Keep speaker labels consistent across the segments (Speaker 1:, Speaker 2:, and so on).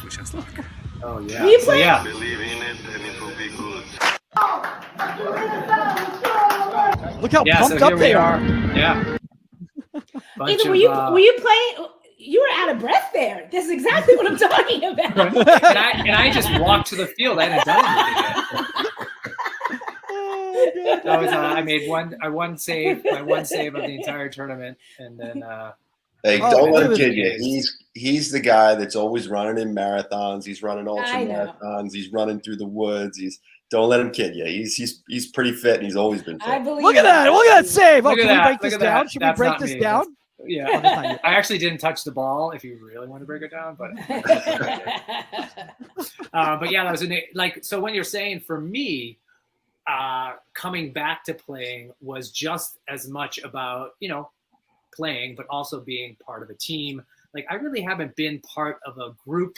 Speaker 1: Wish us luck.
Speaker 2: Oh yeah.
Speaker 3: We
Speaker 2: So
Speaker 3: play.
Speaker 2: yeah.
Speaker 4: Believe in it and it will be good.
Speaker 5: Look how
Speaker 2: Yeah.
Speaker 5: pumped
Speaker 2: So
Speaker 5: up
Speaker 2: here
Speaker 5: they
Speaker 2: we
Speaker 5: are.
Speaker 2: are. Yeah. Bunch
Speaker 3: Ethan,
Speaker 2: of,
Speaker 3: were you playing? You were out of breath there. That's exactly what I'm talking about.
Speaker 2: and I just walked to the field. I hadn't done anything yet. That was I made my one save of the entire tournament, and then
Speaker 6: Hey, don't let him kid you. He's the guy that's always running in marathons. He's running ultra marathons. He's running through the woods. Don't let him kid you. He's pretty fit, and he's always been fit.
Speaker 3: I believe.
Speaker 5: Look at that! Look at that save! Oh,
Speaker 2: Look at
Speaker 5: can we
Speaker 2: that.
Speaker 5: break
Speaker 2: Look
Speaker 5: this
Speaker 2: at
Speaker 5: down?
Speaker 2: that.
Speaker 5: Should
Speaker 2: That's
Speaker 5: we break
Speaker 2: not
Speaker 5: this
Speaker 2: me.
Speaker 5: down?
Speaker 2: Yeah.
Speaker 5: Oh, that's not you.
Speaker 2: I actually didn't touch the ball. If you really want to break it down, but yeah, that was so. When you're saying for me, coming back to playing was just as much about playing, but also being part of a team. Like I really haven't been part of a group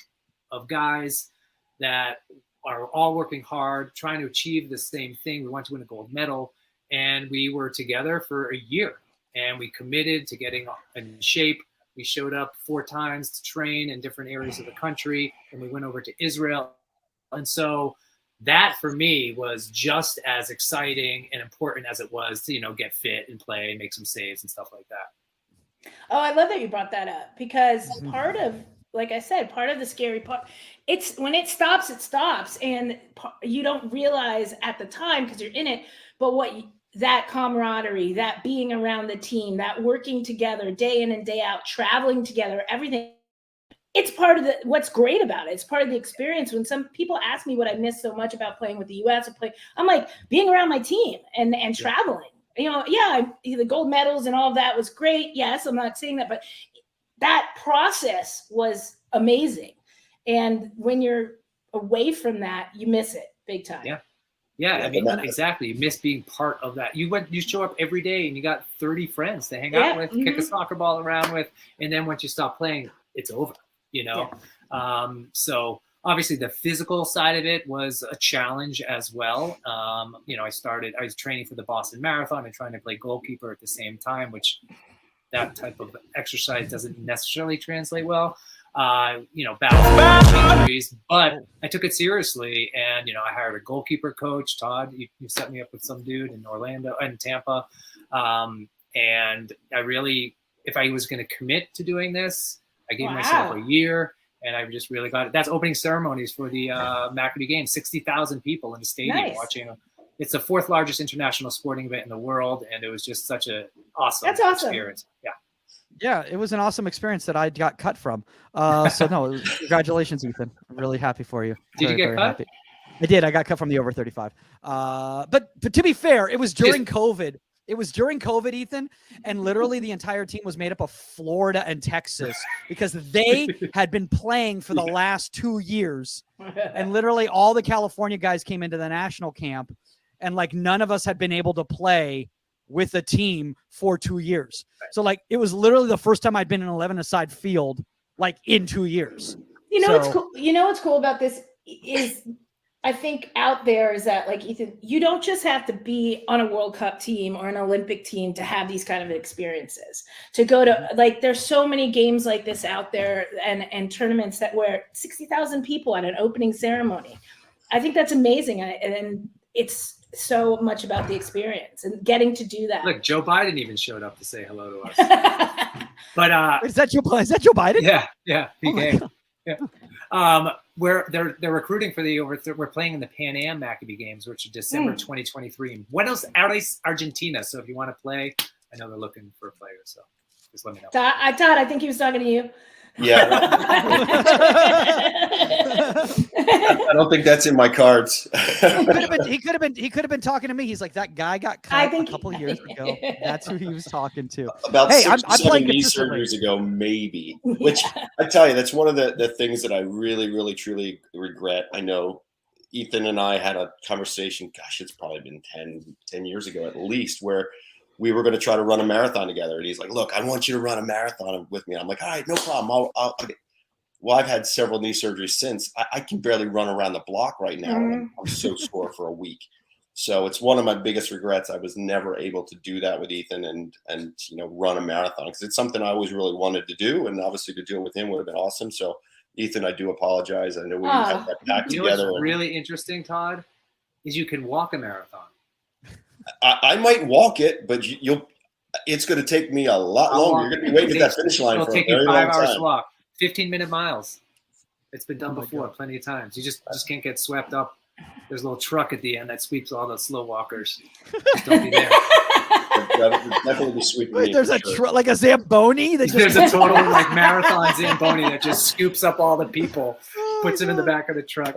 Speaker 2: of guys that are all working hard, trying to achieve the same thing. We want to win a gold medal, and we were together for a year, and we committed to getting in shape. We showed up 4 times to train in different areas of the country, and we went over to Israel. And so that for me was just as exciting and important as it was to, get fit and play and make some saves and stuff like that.
Speaker 3: Oh, I love that you brought that up because part of, like I said, part of the scary part, it's when it stops, and you don't realize at the time because you're in it, but that camaraderie, that being around the team, that working together day in and day out, traveling together, everything. It's part of what's great about it. It's part of the experience. When some people ask me what I miss so much about playing with the U.S. I'm like being around my team and traveling. The gold medals and all of that was great. Yes, I'm not saying that, but that process was amazing. And when you're away from that, you miss it big time.
Speaker 2: Yeah, I mean, exactly. You miss being part of that. You show up every day and you got 30 friends to hang out with, kick a soccer ball around with, and then once you stop playing, it's over. So obviously the physical side of it was a challenge as well. I was training for the Boston Marathon and trying to play goalkeeper at the same time, which that type of exercise doesn't necessarily translate well. Battle injuries, but I took it seriously, and I hired a goalkeeper coach, Todd. You set me up with some dude in Orlando and Tampa, and I really, if I was going to commit to doing this, I gave myself a year, and I just really got it. That's opening ceremonies for the Maccabee Games. 60,000 people in the stadium watching. It's the 4th largest international sporting event in the world, and it was just such an awesome experience.
Speaker 5: Yeah, it was an awesome experience that I got cut from. Congratulations, Ethan. I'm really happy for you.
Speaker 2: Did you get cut?
Speaker 5: Happy. I did. I got cut from the over 35. But to be fair, it was during COVID. It was during COVID, Ethan, and literally the entire team was made up of Florida and Texas because they had been playing for the last 2 years. And literally all the California guys came into the national camp, and none of us had been able to play with a team for 2 years. So it was literally the first time I'd been in an 11-a-side field in 2 years.
Speaker 3: What's cool? What's cool about this is I think out there is that Ethan, you don't just have to be on a World Cup team or an Olympic team to have these kind of experiences, to go to there's so many games like this out there and tournaments where 60,000 people at an opening ceremony. I think that's amazing. And it's so much about the experience and getting to do that.
Speaker 2: Look, Joe Biden even showed up to say hello to us. But
Speaker 5: is that Joe Biden?
Speaker 2: Yeah, he came. Yeah. Where they're recruiting for we're playing in the Pan Am Maccabee Games, which is December 2023 in Buenos Aires, Argentina. So if you want to play, I know they're looking for players. So just let me know.
Speaker 3: Todd, I think he was talking to you.
Speaker 6: Yeah. I don't think that's in my cards.
Speaker 5: He could have been talking to me. He's like, that guy got cut a couple of years ago. That's who he was talking to.
Speaker 6: About 6 or 7 knee surgeries ago, maybe. Which I tell you, that's one of the things that I really, really, truly regret. I know Ethan and I had a conversation, gosh, it's probably been 10 years ago at least, where we were going to try to run a marathon together. And he's like, look, I want you to run a marathon with me. I'm like, all right, no problem. Well, I've had several knee surgeries since. I can barely run around the block right now. I'm so sore for a week. So it's one of my biggest regrets. I was never able to do that with Ethan and run a marathon, because it's something I always really wanted to do. And obviously to do it with him would have been awesome. So Ethan, I do apologize. I know we had that packed
Speaker 2: You know what's
Speaker 6: together.
Speaker 2: really interesting, Todd, is you can walk a marathon.
Speaker 6: I might walk it, but it's going to take me a lot longer. You're going to be waiting at that finish line
Speaker 2: It'll
Speaker 6: for a
Speaker 2: take you
Speaker 6: very long
Speaker 2: 5 hours
Speaker 6: time.
Speaker 2: to walk, 15-minute miles. It's been done
Speaker 5: Oh my
Speaker 2: before
Speaker 5: God.
Speaker 2: plenty of times. You just can't get swept up. There's a little truck at the end that sweeps all the slow walkers. Just don't be there.
Speaker 6: That would definitely be sweeping
Speaker 5: Wait,
Speaker 6: me.
Speaker 5: there's
Speaker 6: for sure.
Speaker 5: like a Zamboni that
Speaker 2: There's a total like marathon Zamboni that just scoops up all the people, puts them in the back of the truck.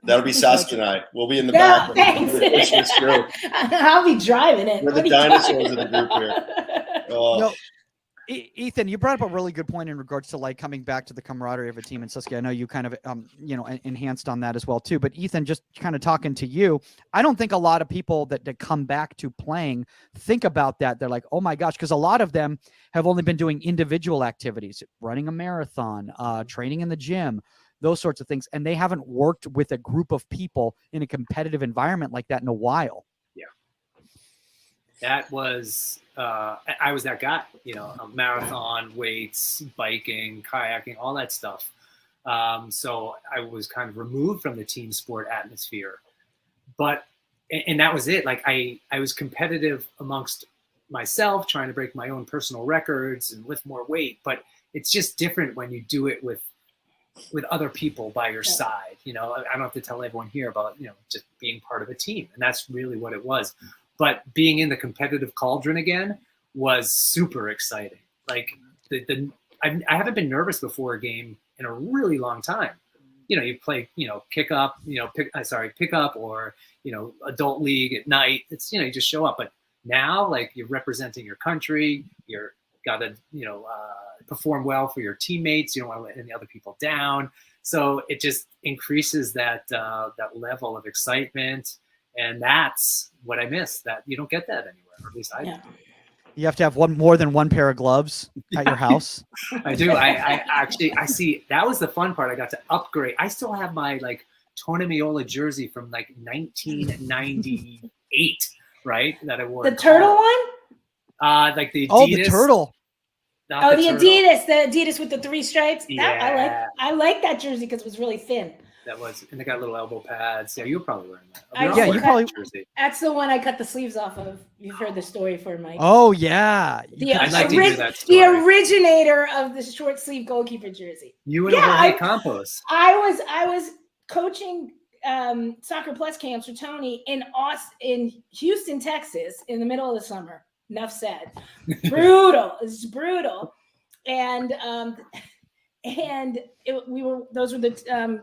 Speaker 6: That'll be Saskia and I. We'll be in the
Speaker 3: Yeah,
Speaker 6: back.
Speaker 3: thanks.
Speaker 6: Push this through.
Speaker 3: I'll be driving it.
Speaker 6: We're the
Speaker 3: What are you talking
Speaker 6: dinosaurs of the group here.
Speaker 5: No, Ethan, you brought up a really good point in regards to like coming back to the camaraderie of a team. And Saskia, I know you kind of, enhanced on that as well too. But Ethan, just kind of talking to you, I don't think a lot of people that come back to playing think about that. They're like, oh my gosh, because a lot of them have only been doing individual activities, running a marathon, training in the gym, those sorts of things, and they haven't worked with a group of people in a competitive environment like that in a while.
Speaker 2: That was I was that guy, a marathon, weights, biking, kayaking, all that stuff. So I was kind of removed from the team sport atmosphere, and that was it. Like I was competitive amongst myself, trying to break my own personal records and lift more weight, but it's just different when you do it with other people by your side. I don't have to tell everyone here about, just being part of a team. And that's really what it was. But being in the competitive cauldron again was super exciting. Like I haven't been nervous before a game in a really long time. You play, pick up or, adult league at night. It's, you just show up. But now, like, you're representing your country. You're got to, perform well for your teammates. You don't want to let any other people down. So it just increases that level of excitement. And that's what I miss. That you don't get that anywhere, or at least I do.
Speaker 5: You have to have more than one pair of gloves at your house.
Speaker 2: I do. I see. That was the fun part. I got to upgrade. I still have my like Tony Meola jersey from like 1998, right? That I wore.
Speaker 3: The turtle one?
Speaker 2: Like the Adidas.
Speaker 5: Oh, the turtle.
Speaker 3: Oh, the Adidas with the 3 stripes.
Speaker 2: Yeah.
Speaker 3: I like that jersey because it was really thin.
Speaker 2: That was, and they got little elbow pads. Yeah, you were probably wearing that.
Speaker 5: You probably.
Speaker 2: Jersey.
Speaker 3: That's the one I cut the sleeves off of. You've heard the story for Mike.
Speaker 5: Oh yeah.
Speaker 2: I'd like to hear that story.
Speaker 3: The originator of the short sleeve goalkeeper jersey.
Speaker 2: You and Jorge Campos.
Speaker 3: I was coaching Soccer Plus camps for Tony in Houston, Texas, in the middle of the summer. Enough said. Brutal. It's brutal. And those were the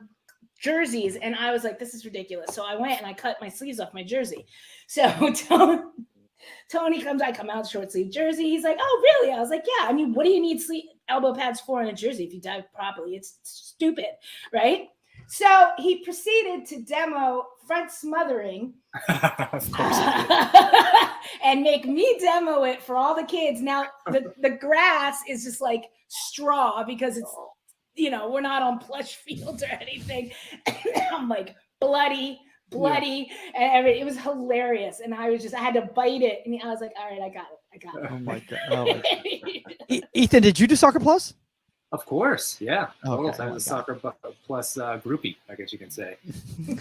Speaker 3: jerseys, and I was like, this is ridiculous. So I went and I cut my sleeves off my jersey. So Tony comes, I come out short sleeve jersey. He's like, oh, really? I was like, yeah. I mean, what do you need elbow pads for in a jersey if you dive properly? It's stupid, right? So he proceeded to demo front smothering
Speaker 2: Of course.
Speaker 3: and make me demo it for all the kids. Now the grass is just like straw because it's, we're not on plush fields or anything. I'm like bloody. And it was hilarious. And I had to bite it. And I was like, all right, I got it.
Speaker 5: Oh my God. Ethan, did you do Soccer Plus?
Speaker 2: Of course, yeah.
Speaker 5: Okay.
Speaker 2: I was a Soccer Plus groupie, I guess you can say.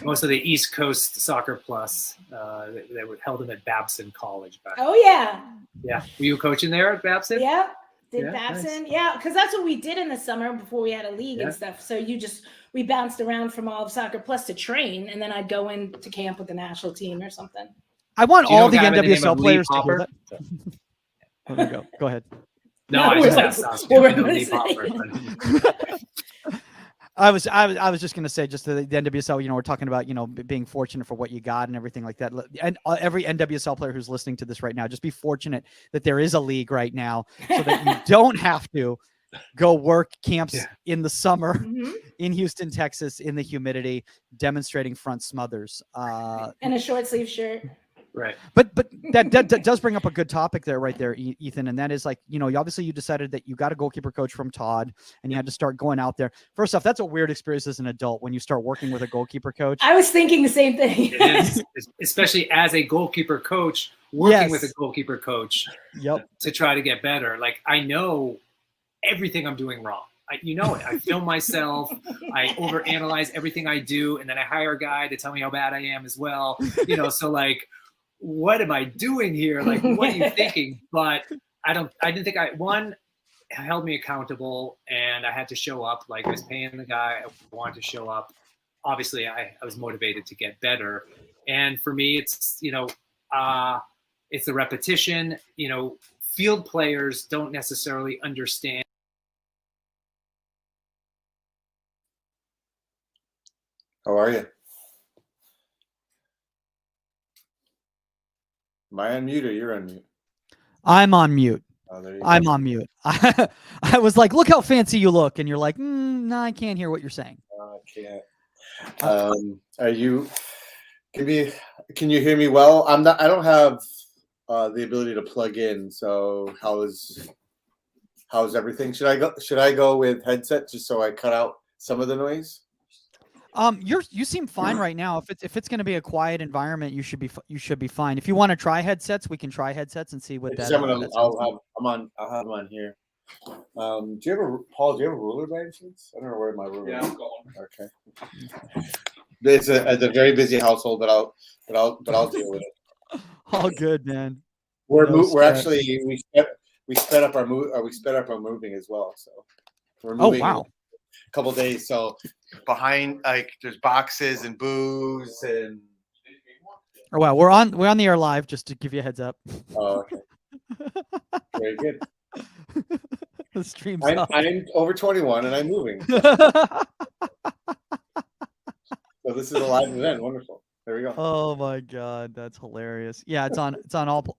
Speaker 2: Most of the East Coast Soccer Plus, they held them at Babson College back.
Speaker 3: Oh yeah.
Speaker 2: Yeah. Were you coaching there at Babson?
Speaker 3: Yeah. Did
Speaker 2: Yeah,
Speaker 3: Babson.
Speaker 2: nice.
Speaker 3: Yeah, because that's what we did in the summer before we had a league and stuff. So we bounced around from all of Soccer Plus to train, and then I'd go into camp with the national team or something.
Speaker 5: I want all the NWSL players
Speaker 2: to
Speaker 5: to hear that. There we go. Go ahead.
Speaker 2: No,
Speaker 3: No,
Speaker 2: I
Speaker 3: we're
Speaker 2: just
Speaker 3: like-
Speaker 2: asked Saskia.
Speaker 3: we're
Speaker 2: I know
Speaker 3: gonna
Speaker 2: Lee
Speaker 3: say-
Speaker 2: Popper, but-
Speaker 5: I was just going to say, just the NWSL, we're talking about, being fortunate for what you got and everything like that. And every NWSL player who's listening to this right now, just be fortunate that there is a league right now so that you don't have to go work camps in the summer in Houston, Texas, in the humidity, demonstrating front smothers.
Speaker 3: And a short sleeve shirt.
Speaker 2: Right.
Speaker 5: But that does bring up a good topic right there, Ethan. And that is like, obviously you decided that you got a goalkeeper coach from Todd and you had to start going out there. First off, that's a weird experience as an adult when you start working with a goalkeeper coach.
Speaker 3: I was thinking the same thing.
Speaker 2: It is, especially as a goalkeeper coach, working with a goalkeeper coach
Speaker 5: Yep.
Speaker 2: to try to get better. Like, I know everything I'm doing wrong. you know it. I film myself. I overanalyze everything I do, and then I hire a guy to tell me how bad I am as well. You know, so like, what am I doing here? Like, what are you thinking? But I didn't think held me accountable, and I had to show up. Like, I was paying the guy. I wanted to show up. Obviously, I was motivated to get better. And for me, it's, you know, it's the repetition. You know, field players don't necessarily understand.
Speaker 1: How are you? Am I on mute or you're on mute?
Speaker 5: I'm on mute.
Speaker 1: Oh, there you
Speaker 5: I'm
Speaker 1: go.
Speaker 5: on mute. I was like, look how fancy you look. And you're like, no, I can't hear what you're saying.
Speaker 1: I can't. Are you? Can you hear me well? I don't have the ability to plug in. So how's everything? Should I go with headset just so I cut out some of the noise?
Speaker 5: You seem fine right now. If it's going to be a quiet environment, you should be fine. If you want to try headsets, we can try headsets and see what that.
Speaker 1: I'll have them on here. Do you have a ruler by any chance? I don't know where my ruler is. Yeah, okay. It's a very busy household, but I'll deal with it.
Speaker 5: All good, man.
Speaker 1: We're actually we sped up our moving as well. So we're moving.
Speaker 5: Oh, wow.
Speaker 1: A couple days. So behind, like, there's boxes and booze and.
Speaker 5: Oh wow, we're on the air live, just to give you a heads up.
Speaker 1: Oh, okay. Very good.
Speaker 5: The stream's
Speaker 1: I'm over 21 and I'm moving. So this is a live event. Wonderful. There we go.
Speaker 5: Oh my God, that's hilarious. Yeah, it's on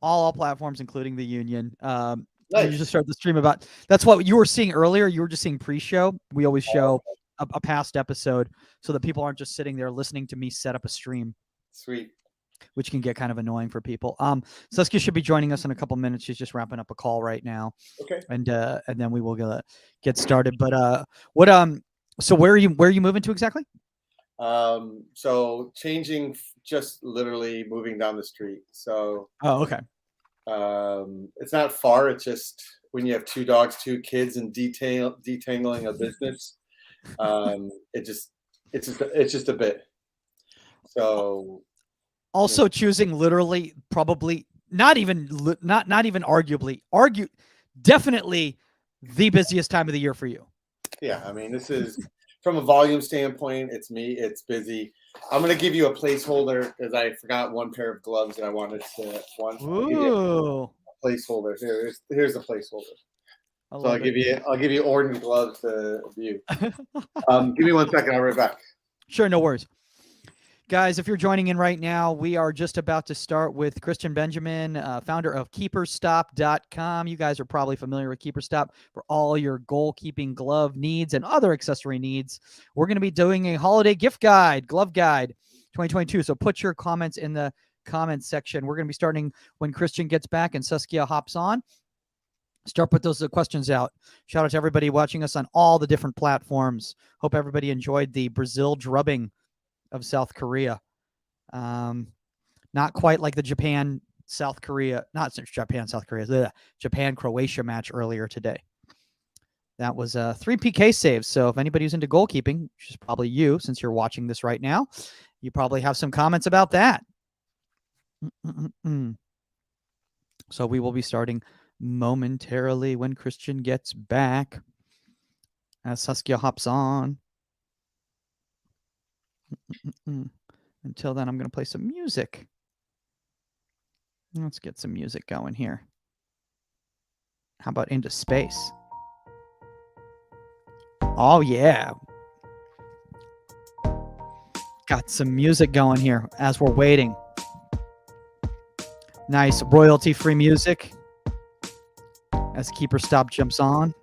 Speaker 5: all platforms, including the Union.
Speaker 1: Nice.
Speaker 5: You just started the stream about. That's what you were seeing earlier. You were just seeing pre-show. We always show a past episode so that people aren't just sitting there listening to me set up a stream.
Speaker 1: Sweet.
Speaker 5: Which can get kind of annoying for people. Saskia should be joining us in a couple minutes. She's just wrapping up a call right now.
Speaker 1: Okay.
Speaker 5: And then we will get started. But so where are you moving to exactly?
Speaker 1: So changing, just literally moving down the street. So.
Speaker 5: Oh, okay.
Speaker 1: It's not far. It's just when you have 2 dogs, 2 kids, and detangling a business, it's just a bit. So
Speaker 5: also choosing literally, probably not even arguably, definitely the busiest time of the year for you.
Speaker 1: Yeah, I mean, this is from a volume standpoint. It's busy. I'm going to give you a placeholder because I forgot one pair of gloves and I wanted to
Speaker 5: Ooh.
Speaker 1: A placeholder. Here's the placeholder. So I'll give you orange gloves to view. Give me 1 second. I'll be right back.
Speaker 5: Sure, no worries. Guys, if you're joining in right now, we are just about to start with Christian Benjamin, founder of Keeperstop.com. You guys are probably familiar with Keeperstop for all your goalkeeping glove needs and other accessory needs. We're going to be doing a holiday gift guide, glove guide 2022. So put your comments in the comments section. We're going to be starting when Christian gets back and Saskia hops on. Start put those questions out. Shout out to everybody watching us on all the different platforms. Hope everybody enjoyed the Brazil drubbing of South Korea. Not quite like the Japan Croatia match earlier today. That was 3 PK saves. So if anybody's into goalkeeping, which is probably you, since you're watching this right now, you probably have some comments about that. So we will be starting momentarily when Christian gets back, as Saskia hops on. Until then, I'm going to play some music. Let's get some music going here. How about Into Space? Oh, yeah. Got some music going here as we're waiting. Nice royalty-free music as Keeperstop jumps on.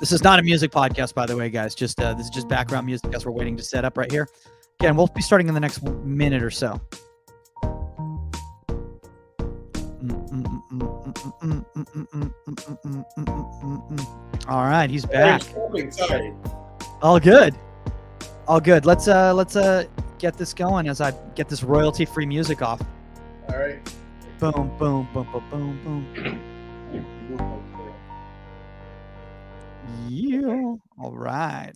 Speaker 5: This is not a music podcast, by the way, guys. Just this is just background music as we're waiting to set up right here. Again, we'll be starting in the next minute or so. All right, he's back.
Speaker 1: Sorry.
Speaker 5: All good. All good. Let's get this going as I get this royalty-free music off.
Speaker 1: All right.
Speaker 5: Boom, boom, boom, boom, boom, boom. Yeah. All right.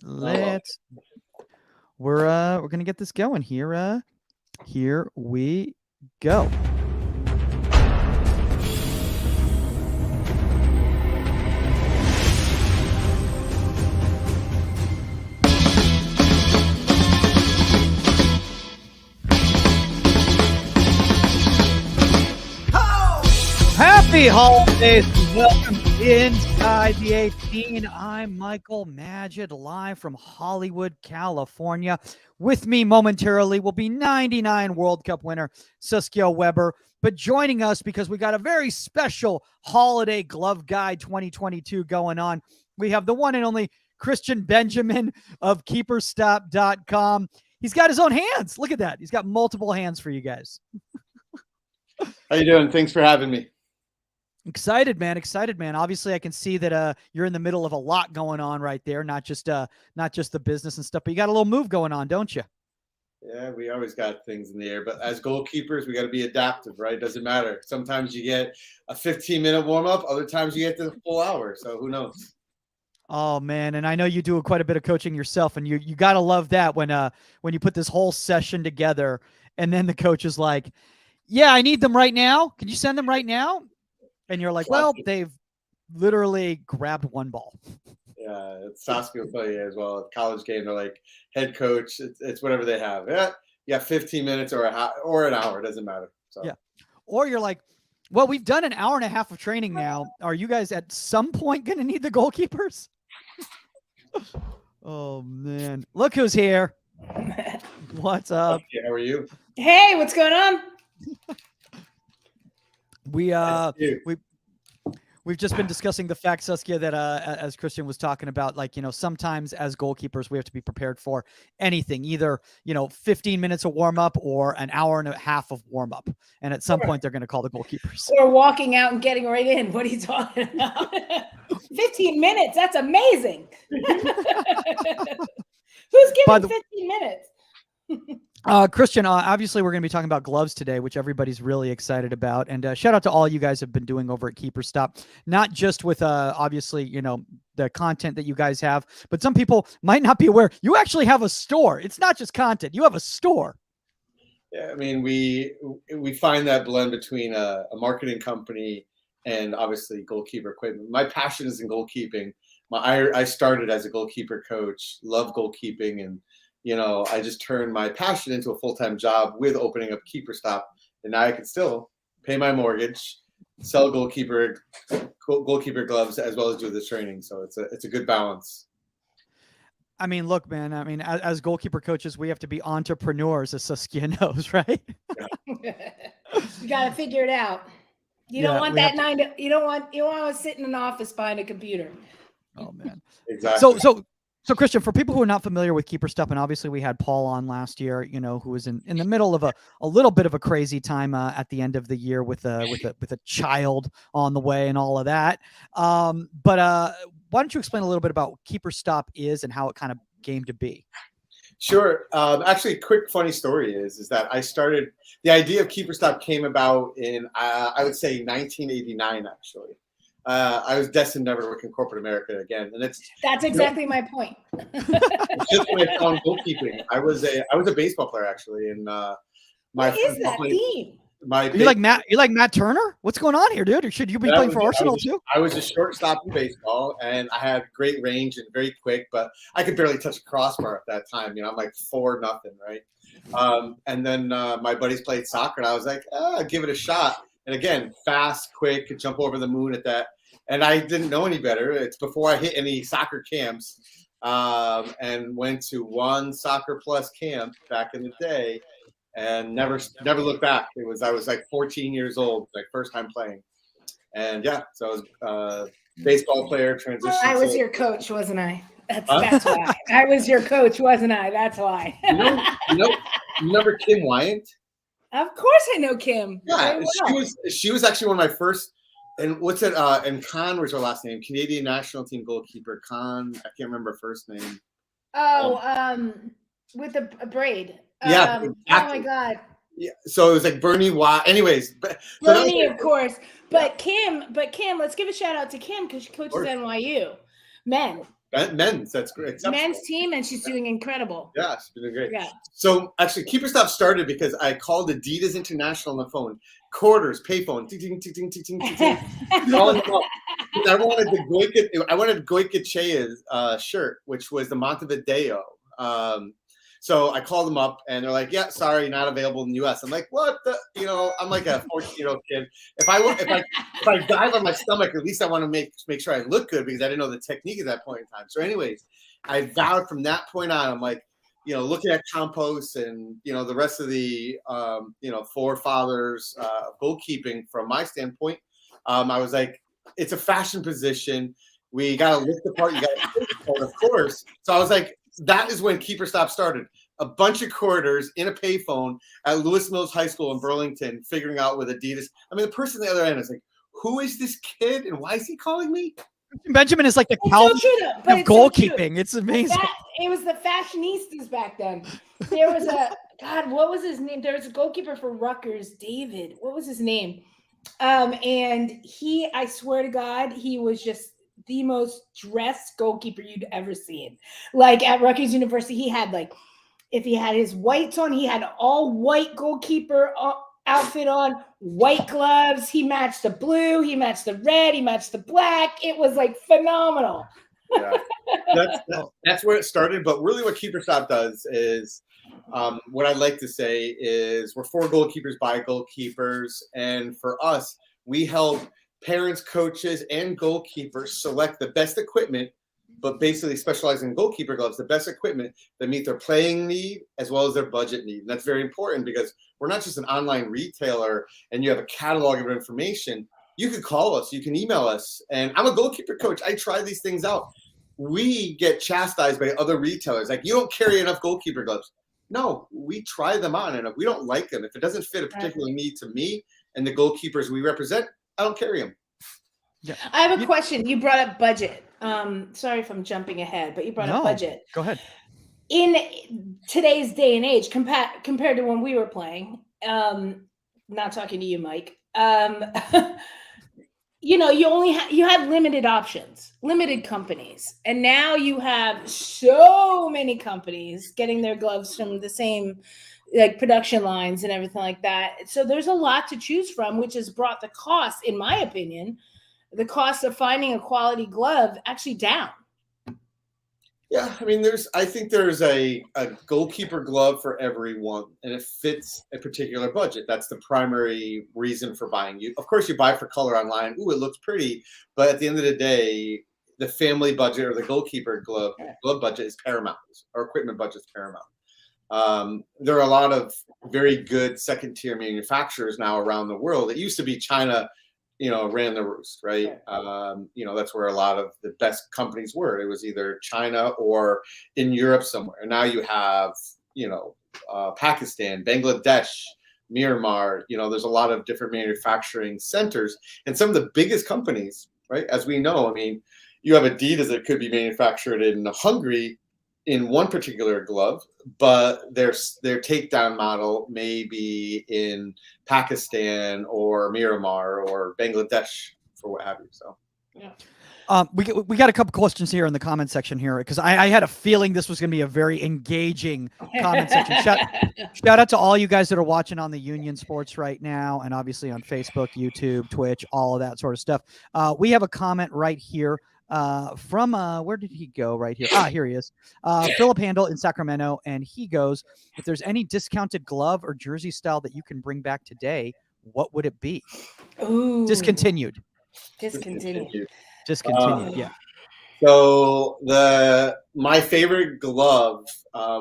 Speaker 5: We're gonna get this going here. Here we go. Happy holidays. Welcome inside the 18. I'm Michael Magid, live from Hollywood, California. With me momentarily will be 99 World Cup winner Saskia Weber. But joining us, because we got a very special holiday glove guide 2022 going on, we have the one and only Christian Benjamin of Keeperstop.com. He's got his own hands. Look at that. He's got multiple hands for you guys.
Speaker 1: How you doing? Thanks for having me.
Speaker 5: Excited, man. Excited, man. Obviously, I can see that you're in the middle of a lot going on right there. Not just the business and stuff, but you got a little move going on, don't you?
Speaker 1: Yeah, we always got things in the air, but as goalkeepers, we got to be adaptive, right? Doesn't matter. Sometimes you get a 15-minute warm up, other times you get the full hour. So who knows?
Speaker 5: Oh man, and I know you do quite a bit of coaching yourself, and you got to love that when you put this whole session together, and then the coach is like, "Yeah, I need them right now. Can you send them right now?" And you're like, well, they've literally grabbed one ball.
Speaker 1: Yeah, Saskia will tell you as well. At college game, they're like, head coach, it's whatever they have. Yeah, 15 minutes or an hour, doesn't matter. So.
Speaker 5: Yeah. Or you're like, well, we've done an hour and a half of training now. Are you guys at some point going to need the goalkeepers? Oh, man. Look who's here. What's up?
Speaker 1: Okay, how are you?
Speaker 3: Hey, what's going on?
Speaker 5: We've just been discussing the fact, Saskia, that as Christian was talking about, like, sometimes as goalkeepers we have to be prepared for anything, either 15 minutes of warm up or an hour and a half of warm up, and at some point they're going to call the goalkeepers.
Speaker 3: Or walking out and getting right in. What are you talking about? 15 minutes. That's amazing. Who's giving 15 minutes?
Speaker 5: Christian, obviously we're going to be talking about gloves today, which everybody's really excited about. And shout out to all you guys have been doing over at Keeperstop, not just with obviously, the content that you guys have, but some people might not be aware you actually have a store. It's not just content. You have a store.
Speaker 1: Yeah, I mean, we find that blend between a marketing company and obviously goalkeeper equipment. My passion is in goalkeeping. I started as a goalkeeper coach, love goalkeeping, and I just turned my passion into a full-time job with opening up Keeperstop, and now I can still pay my mortgage, sell goalkeeper gloves, as well as do the training. So it's a good balance.
Speaker 5: I mean, look, man. I mean, as goalkeeper coaches, we have to be entrepreneurs, as Saskia knows, right?
Speaker 3: You got to figure it out. You don't want that you don't want to sit in an office behind a computer.
Speaker 5: Oh man,
Speaker 1: exactly.
Speaker 5: So Christian, for people who are not familiar with Keeperstop, and obviously we had Paul on last year, who was in the middle of a little bit of a crazy time at the end of the year with a child on the way and all of that. But why don't you explain a little bit about what Keeperstop is and how it kind of came to be?
Speaker 1: Sure. Actually, a quick funny story is that the idea of Keeperstop came about in I would say 1989 actually. I was destined never to work in corporate America again, and that's
Speaker 3: exactly my point.
Speaker 1: Just when I found goalkeeping, I was a baseball player actually, and
Speaker 3: what is that theme?
Speaker 5: You like Matt Turner? What's going on here, dude? Or should you be playing for Arsenal too?
Speaker 1: I was a shortstop in baseball, and I had great range and very quick, but I could barely touch a crossbar at that time. I'm like 4-0, right? And then my buddies played soccer, and I was like, give it a shot. And again, fast, quick, could jump over the moon at that. And I didn't know any better. It's before I hit any soccer camps, and went to one Soccer Plus camp back in the day, and never looked back. I was like 14 years old, like first time playing, and so I was a baseball player. Transition.
Speaker 3: I was your coach, wasn't I? That's why. I was your coach, wasn't I? That's why.
Speaker 1: You remember Kim Wyant?
Speaker 3: Of course, I know Kim.
Speaker 1: Yeah, she was actually one of my first. And what's it? And Khan was her last name. Canadian national team goalkeeper Khan. I can't remember her first name.
Speaker 3: Oh, with a braid.
Speaker 1: Yeah. Exactly.
Speaker 3: Oh my God.
Speaker 1: Yeah, so it was like Bernie Watt. Anyways, so
Speaker 3: Bernie, of course. But Kim, let's give a shout out to Kim because she coaches NYU
Speaker 1: men's. That's great.
Speaker 3: men's team, and she's doing incredible.
Speaker 1: Yeah, she's doing great.
Speaker 3: Yeah.
Speaker 1: So actually, Keeperstop started because I called Adidas International on the phone, quarters, payphone, ting ting ting ting ting ting ting, calling them up. I wanted Goicochea's shirt, which was the Montevideo. So I called them up, and they're like, "Yeah, sorry, not available in the U.S." I'm like, "What the?" I'm like a 14-year-old kid. If I dive on my stomach, at least I want to make sure I look good because I didn't know the technique at that point in time. So, anyways, I vowed from that point on. I'm like, looking at compost and the rest of the forefathers goalkeeping from my standpoint. I was like, it's a fashion position. We got to look the part. You got to look the part, of course. So I was like, that is when Keeperstop started. A bunch of quarters in a payphone at Lewis Mills High School in Burlington, figuring out with Adidas. I mean, the person on the other end is like, who is this kid and why is he calling me?
Speaker 5: Benjamin is like the Calvin of goalkeeping. It's amazing.
Speaker 3: It was the fashionistas back then. There was what was his name? There was a goalkeeper for Rutgers, David. What was his name? And I swear to God, he was just the most dressed goalkeeper you'd ever seen. Like at Rutgers University, he had if he had his whites on, he had all white goalkeeper outfit on, white gloves. He matched the blue, he matched the red, he matched the black. It was phenomenal.
Speaker 1: Yeah, that's where it started. But really, what Keeperstop does is, what I'd like to say is, we're for goalkeepers by goalkeepers, and for us, we help parents, coaches, and goalkeepers select the best equipment, but basically specializing in goalkeeper gloves, the best equipment that meet their playing need as well as their budget need. And that's very important because we're not just an online retailer and you have a catalog of information. You can call us, you can email us. And I'm a goalkeeper coach. I try these things out. We get chastised by other retailers. Like, you don't carry enough goalkeeper gloves. No, we try them on. And if we don't like them, if it doesn't fit a particular need to me and the goalkeepers we represent, I don't carry them.
Speaker 3: Yeah. I have a question. You brought up budget. Sorry if I'm jumping ahead, but you brought up budget.
Speaker 5: Go ahead.
Speaker 3: In today's day and age, compared to when we were playing, not talking to you, Mike, you had limited options, limited companies. And now you have so many companies getting their gloves from the same production lines and everything like that. So there's a lot to choose from, which has brought the cost, in my opinion, the cost of finding a quality glove actually down.
Speaker 1: Yeah, I mean, I think there's a goalkeeper glove for everyone, and it fits a particular budget. That's the primary reason for buying. Of course, you buy for color online. Ooh, it looks pretty, but at the end of the day, the family budget or the goalkeeper glove budget is paramount, or equipment budget is paramount. There are a lot of very good second-tier manufacturers now around the world. It used to be China, ran the roost, right? That's where a lot of the best companies were. It was either China or in Europe somewhere. And now you have, Pakistan, Bangladesh, Myanmar. There's a lot of different manufacturing centers, and some of the biggest companies, right? As we know, I mean, you have Adidas that could be manufactured in Hungary in one particular glove, but their takedown model may be in Pakistan or Myanmar or Bangladesh, for what have you. So,
Speaker 3: yeah.
Speaker 5: We got a couple questions here in the comment section here because I had a feeling this was going to be a very engaging comment section. Shout out to all you guys that are watching on the Union Sports right now, and obviously on Facebook, YouTube, Twitch, all of that sort of stuff. We have a comment right here. From where did he go? Right here. Here he is. Philip Handel in Sacramento, and he goes, if there's any discounted glove or jersey style that you can bring back today, what would it be?
Speaker 3: Ooh.
Speaker 5: Discontinued. Yeah.
Speaker 1: So my favorite glove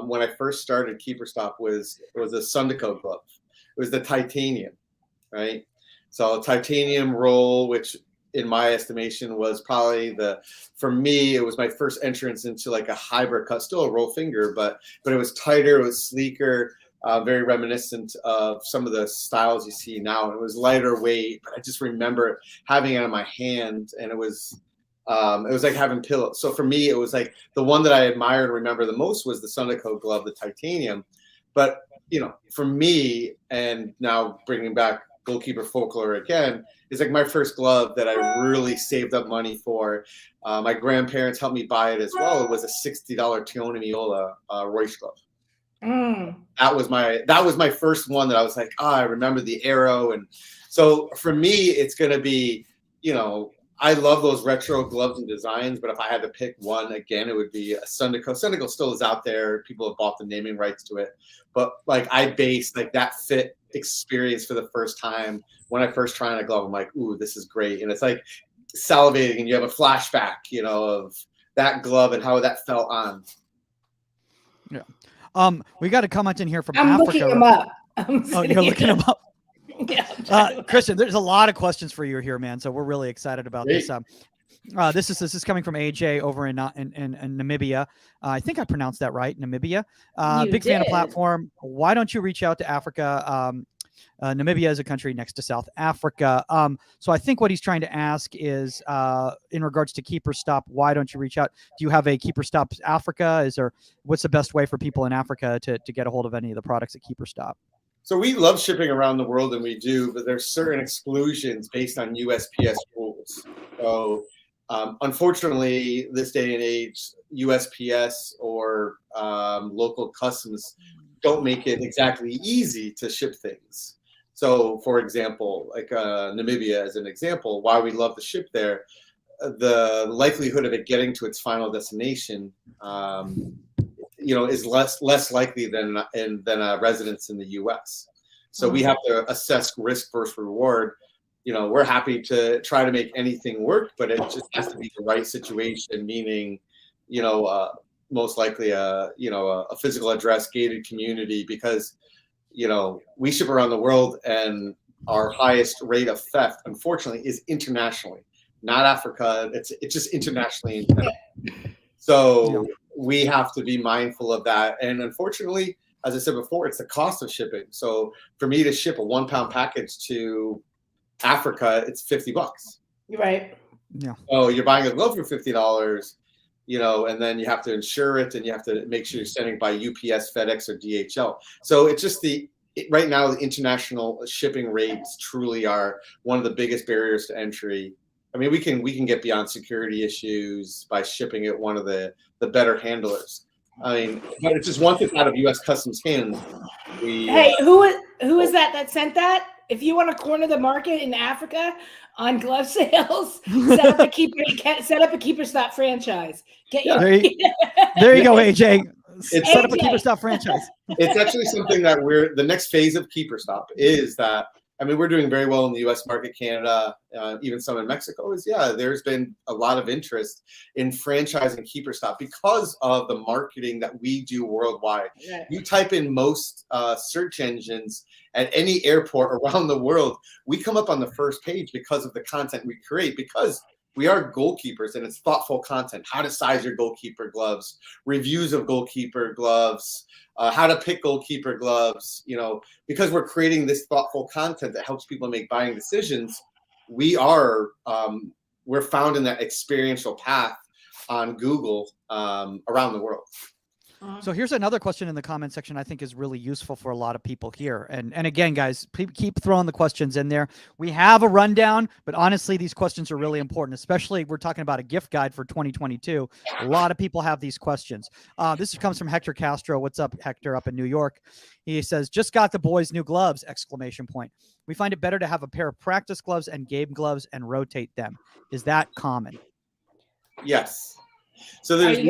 Speaker 1: when I first started Keeperstop was a Sundico glove. It was the titanium, right? So titanium roll, which in my estimation was probably for me, it was my first entrance into a hybrid cut, still a roll finger, but it was tighter, it was sleeker, very reminiscent of some of the styles you see now. It was lighter weight, but I just remember having it in my hand, and it was like having pillows. So for me, it was the one that I admired and remember the most was the Sundico glove, the titanium. But for me, and now bringing back goalkeeper folklore again, is like my first glove that I really saved up money for. My grandparents helped me buy it as well. It was a $60 Tione Miola Royce glove. That was my first one that I was like, I remember the arrow. And so for me, it's gonna be, I love those retro gloves and designs, but if I had to pick one again, it would be a Syndico. Syndico still is out there. People have bought the naming rights to it. But like I based like that fit experience for the first time when I first tried a glove. I'm like, ooh, this is great. And it's like salivating, and you have a flashback, of that glove and how that felt on.
Speaker 5: Yeah. We got a comment in here from
Speaker 3: I'm
Speaker 5: Africa.
Speaker 3: looking him up.
Speaker 5: Oh, you're looking him up.
Speaker 3: Yeah,
Speaker 5: Christian, there's a lot of questions for you here, man. So we're really excited about this. This is coming from AJ over in Namibia. I think I pronounced that right, Namibia. Big fan of platform. Why don't you reach out to Africa? Namibia is a country next to South Africa. So I think what he's trying to ask is, in regards to Keeperstop, why don't you reach out? Do you have a Keeperstop Africa? What's the best way for people in Africa to get a hold of any of the products at Keeperstop?
Speaker 1: So we love shipping around the world, and we do, but there's certain exclusions based on USPS rules. So unfortunately, this day and age, USPS or local customs don't make it exactly easy to ship things. So, for example, like Namibia as an example, why we love to ship there, the likelihood of it getting to its final destination, is less likely than a residence in the U.S. So we have to assess risk versus reward. We're happy to try to make anything work, but it just has to be the right situation, meaning, most likely a physical address, gated community, because, we ship around the world, and our highest rate of theft, unfortunately, is internationally, not Africa. It's just internationally in general. So we have to be mindful of that. And unfortunately, as I said before, it's the cost of shipping. So for me to ship a 1 pound package to Africa, it's $50.
Speaker 3: Right.
Speaker 5: Yeah.
Speaker 1: So you're buying a glove for $50, and then you have to insure it, and you have to make sure you're sending by UPS, FedEx, or DHL. So it's just right now, the international shipping rates truly are one of the biggest barriers to entry. I mean, we can get beyond security issues by shipping it one of the better handlers. I mean, but it's just once it's out of U.S. Customs hands.
Speaker 3: Hey, who is that sent that? If you want to corner the market in Africa on glove sales, set up a Keeperstop franchise. There
Speaker 5: you go, AJ. Set up a Keeperstop franchise.
Speaker 1: It's actually something that the next phase of Keeperstop is that. I mean, we're doing very well in the U.S. market, Canada, even some in Mexico. There's been a lot of interest in franchising Keeperstop because of the marketing that we do worldwide. Yeah. You type in most search engines at any airport around the world, we come up on the first page because of the content we create, because we are goalkeepers, and it's thoughtful content. How to size your goalkeeper gloves, reviews of goalkeeper gloves, how to pick goalkeeper gloves, because we're creating this thoughtful content that helps people make buying decisions. We're found in that experiential path on Google around the world.
Speaker 5: So here's another question in the comment section I think is really useful for a lot of people here. And again, guys, keep throwing the questions in there. We have a rundown, but honestly, these questions are really important, especially we're talking about a gift guide for 2022. A lot of people have these questions. This comes from Hector Castro. What's up, Hector, up in New York? He says, just got the boys' new gloves, ! We find it better to have a pair of practice gloves and game gloves and rotate them. Is that common?
Speaker 1: Yes. So we've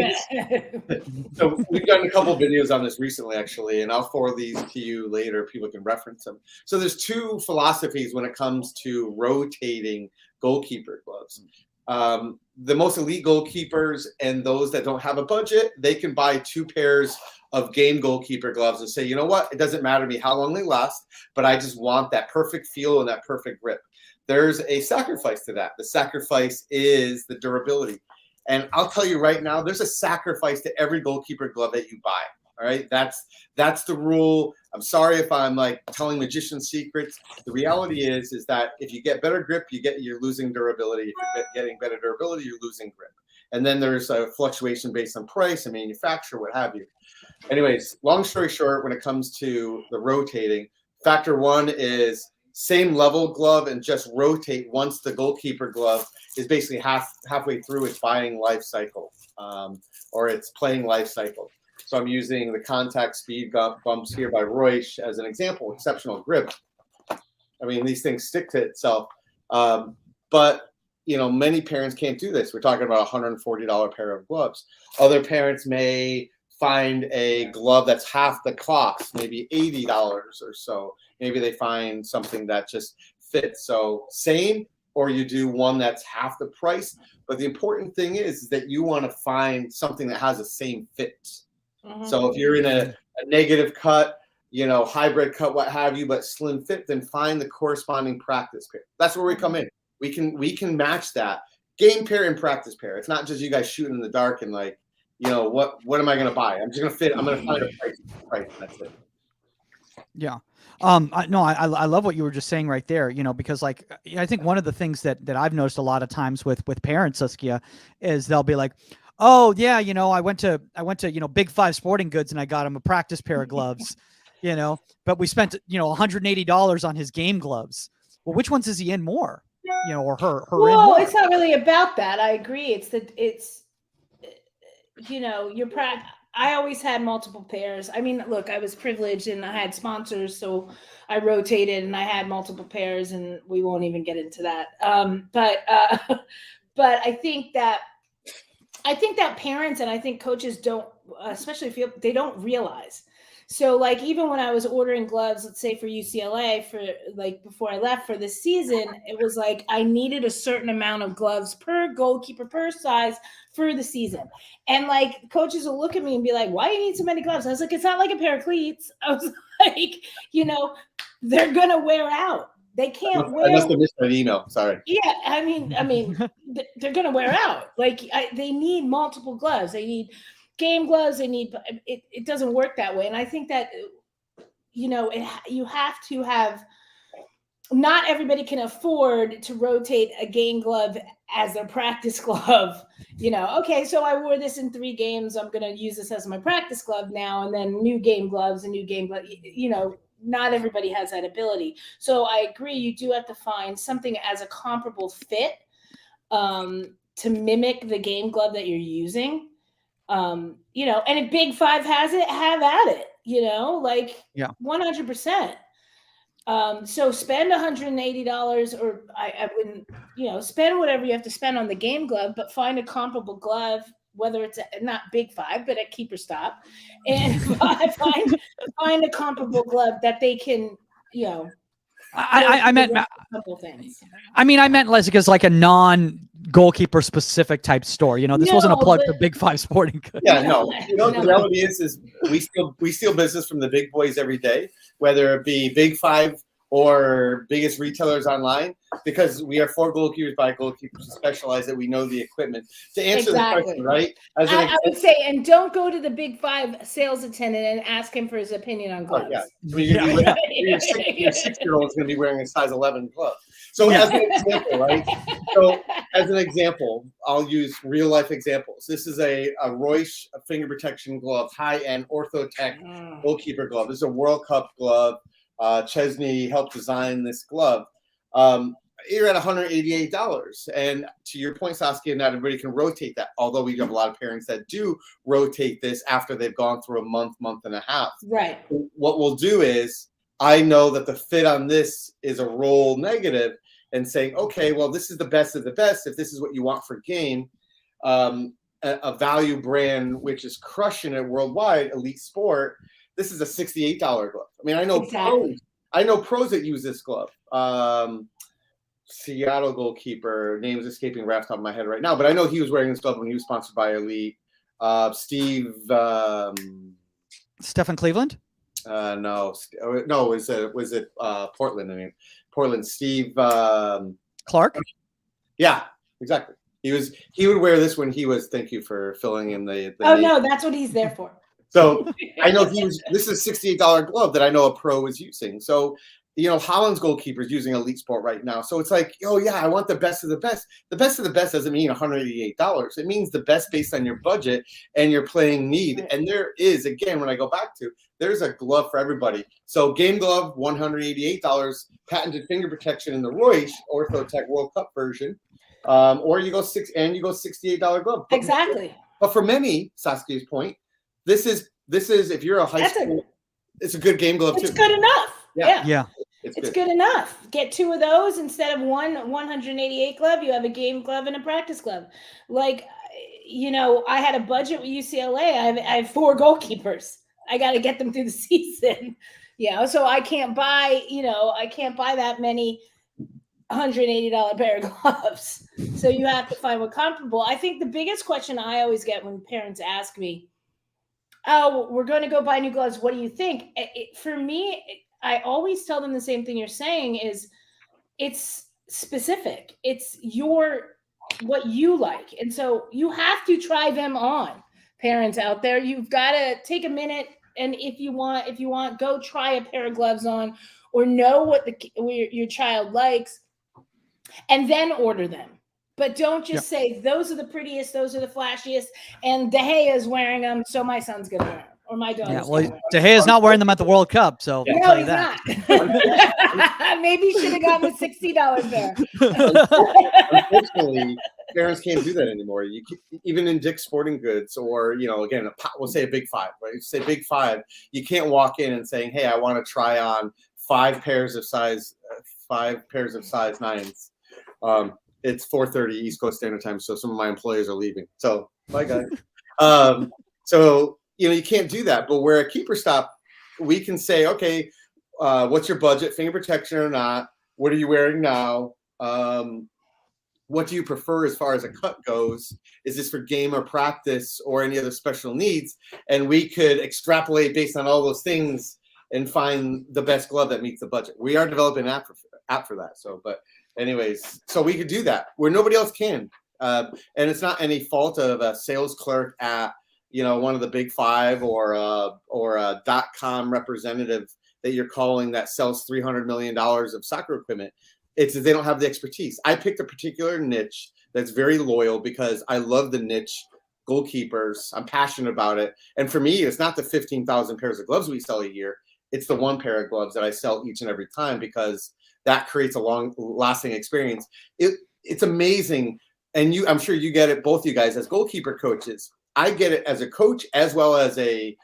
Speaker 1: done a couple videos on this recently, actually, and I'll forward these to you later. People can reference them. So there's two philosophies when it comes to rotating goalkeeper gloves. The most elite goalkeepers and those that don't have a budget, they can buy 2 pairs of game goalkeeper gloves and say, you know what, it doesn't matter to me how long they last, but I just want that perfect feel and that perfect grip. There's a sacrifice to that. The sacrifice is the durability. And I'll tell you right now, there's a sacrifice to every goalkeeper glove that you buy. All right, that's the rule. I'm sorry if I'm like telling magician secrets. The reality is that if you get better grip, you're losing durability. If you're getting better durability, you're losing grip. And then there's a fluctuation based on price and manufacturer, what have you. anyways, long story short, when it comes to the rotating, factor one is same level glove and just rotate once the goalkeeper glove is basically halfway through its buying life cycle, or its playing life cycle. So I'm using the contact speed bumps here by Royce as an example. Exceptional grip. I mean, these things stick to itself. But, you know, many parents can't do this. We're talking about a $140 pair of gloves. Other parents may find a glove that's half the cost, maybe $80 or so. Maybe they find something that just fits. So same, or you do one that's half the price. But the important thing is that you want to find something that has the same fit. So if you're in a negative cut, you know, hybrid cut, what have you, but slim fit, then find the corresponding practice pair. That's where we come in. We can match that game pair and practice pair. It's not just you guys shooting in the dark and like, you know, what am I going to buy? I'm just going to fit. I'm going to find a price. That's it.
Speaker 5: Yeah. I love what you were just saying right there, you know, because like, I think one of the things that I've noticed a lot of times with parents, Saskia, is they'll be like, oh yeah, you know, I went to, you know, Big Five Sporting Goods and I got him a practice pair of gloves, you know, but we spent, you know, $180 on his game gloves. Well, which ones is he in more, you know, or her in
Speaker 3: Well,
Speaker 5: more?
Speaker 3: it's not really about that. I agree. It's you know, I always had multiple pairs. I mean, look, I was privileged and I had sponsors, so I rotated and I had multiple pairs, and we won't even get into that. But I think that parents and I think coaches don't, especially if they don't realize. So like, even when I was ordering gloves, let's say for UCLA, for like before I left for this season, it was like I needed a certain amount of gloves per goalkeeper, per size for the season. And like coaches will look at me and be like, why do you need so many gloves? I was like, it's not like a pair of cleats. I was like, you know, they're going to wear out. They can't wear.
Speaker 1: I must have missed an email. Sorry.
Speaker 3: Yeah, I mean, they're gonna wear out. Like they need multiple gloves. They need game gloves. They need. It doesn't work that way. And I think that, you know, you have to have. Not everybody can afford to rotate a game glove as their practice glove. You know, okay, so I wore this in 3 games. I'm gonna use this as my practice glove now, and then new game gloves and new game glove. You know. Not everybody has that ability. So I agree, you do have to find something as a comparable fit to mimic the game glove that you're using. You know, and if Big Five has it, have at it, you know, like 100%. So spend $180, or I wouldn't, you know, spend whatever you have to spend on the game glove, but find a comparable glove, whether it's not Big Five, but at Keeperstop, and find a comparable glove that they can, you know.
Speaker 5: I meant
Speaker 3: a couple things.
Speaker 5: I mean, I meant Leslie like a non-goalkeeper specific type store. You know, this wasn't a plug for Big Five Sporting Goods.
Speaker 1: Yeah, no. You know, the reality is we steal business from the big boys every day, whether it be Big Five or biggest retailers online, because we are for goalkeepers by goalkeepers who specialize that we know the equipment. To answer the question, right?
Speaker 3: I would say, and don't go to the Big Five sales attendant and ask him for his opinion on gloves.
Speaker 1: Your 6-year-old is going to be wearing a size 11 glove. So as an example, right? So as an example, I'll use real life examples. This is a Royce finger protection glove, high-end Orthotech goalkeeper glove. This is a World Cup glove. Chesney helped design this glove. You're at $188. And to your point, Saskia, not everybody can rotate that. Although we have a lot of parents that do rotate this after they've gone through a month and a half.
Speaker 3: Right. What
Speaker 1: we'll do is, I know that the fit on this is a roll negative, and saying, okay, well, this is the best of the best. If this is what you want for game, a value brand which is crushing it worldwide, Elite Sport, this is a $68 glove. I mean, I know pros that use this glove. Seattle goalkeeper, name's escaping right off the top of my head right now, but I know he was wearing this glove when he was sponsored by Elite.
Speaker 5: Stephen Cleveland?
Speaker 1: No, was it Portland? I mean, Portland. Steve
Speaker 5: Clark.
Speaker 1: Yeah, exactly. He would wear this when he was. Thank you for filling in the
Speaker 3: name. No, that's what he's there for.
Speaker 1: So I know this is a $68 glove that I know a pro is using. So Holland's goalkeeper is using Elite Sport right now. So it's like, oh yeah, I want the best of the best. The best of the best doesn't mean $188. It means the best based on your budget and your playing need. And there is, again, when I go back to, there's a glove for everybody. So Game Glove, $188, patented finger protection in the Royce Orthotech World Cup version. Or you go $68 glove.
Speaker 3: Exactly.
Speaker 1: But for many, Saskia's point, this is if you're a high school, it's a good Game Glove too.
Speaker 3: It's good enough. Yeah.
Speaker 1: It's
Speaker 3: good enough. Get 2 of those instead of one 188 glove. You have a game glove and a practice glove. Like, I had a budget with UCLA. I have 4 goalkeepers. I got to get them through the season. So I can't buy, that many $180 pair of gloves. So you have to find what comfortable. I think the biggest question I always get when parents ask me, "Oh, we're going to go buy new gloves. What do you think?" For me, I always tell them the same thing you're saying is it's specific. It's what you like. And so you have to try them on. Parents out there, you've got to take a minute. And if you want, go try a pair of gloves on or know what your child likes and then order them. But don't just say, those are the prettiest, those are the flashiest, and De Gea is wearing them, so my son's going to wear them. Or my daughter's
Speaker 5: well, De Gea is not wearing them at the World Cup, so I'll tell you that.
Speaker 3: Not. Maybe you should have gotten the $60 there.
Speaker 1: Unfortunately, parents can't do that anymore. Even in Dick's Sporting Goods, or again, we'll say a Big Five, right? Say Big Five. You can't walk in and saying, "Hey, I want to try on 5 pairs of size 9s." It's 4:30 East Coast Standard Time, so some of my employees are leaving. So bye, guys. So you can't do that. But we're at Keeperstop, we can say, okay, what's your budget, finger protection or not? What are you wearing now? What do you prefer as far as a cut goes? Is this for game or practice or any other special needs? And we could extrapolate based on all those things and find the best glove that meets the budget. We are developing an app for that. So, but anyways, so we could do that where nobody else can. And it's not any fault of a sales clerk at, one of the Big Five or a .com representative that you're calling that sells $300 million of soccer equipment. It's that they don't have the expertise. I picked a particular niche that's very loyal because I love the niche goalkeepers. I'm passionate about it. And for me, it's not the 15,000 pairs of gloves we sell a year. It's the 1 pair of gloves that I sell each and every time because that creates a long-lasting experience. It's amazing. And I'm sure you get it, both you guys, as goalkeeper coaches. I get it as a coach as well as a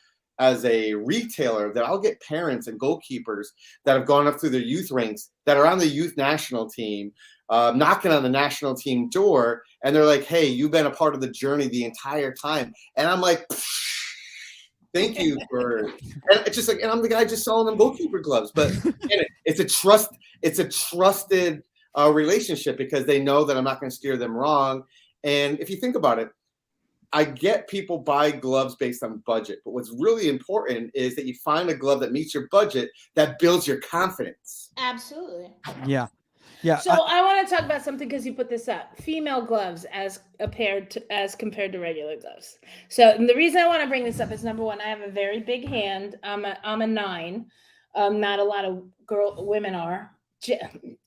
Speaker 1: retailer, that I'll get parents and goalkeepers that have gone up through their youth ranks that are on the youth national team, knocking on the national team door, and they're like, "Hey, you've been a part of the journey the entire time." And I'm like, thank you for, and it's just like, and I'm the guy just selling them goalkeeper gloves. But it's a trusted relationship because they know that I'm not going to steer them wrong. And if you think about it, I get people buy gloves based on budget, but what's really important is that you find a glove that meets your budget that builds your confidence.
Speaker 3: Absolutely.
Speaker 5: Yeah.
Speaker 3: So I want to talk about something because you put this up: female gloves as compared to regular gloves. So the reason I want to bring this up is, number one, I have a very big hand. I'm a 9. Not a lot of women are.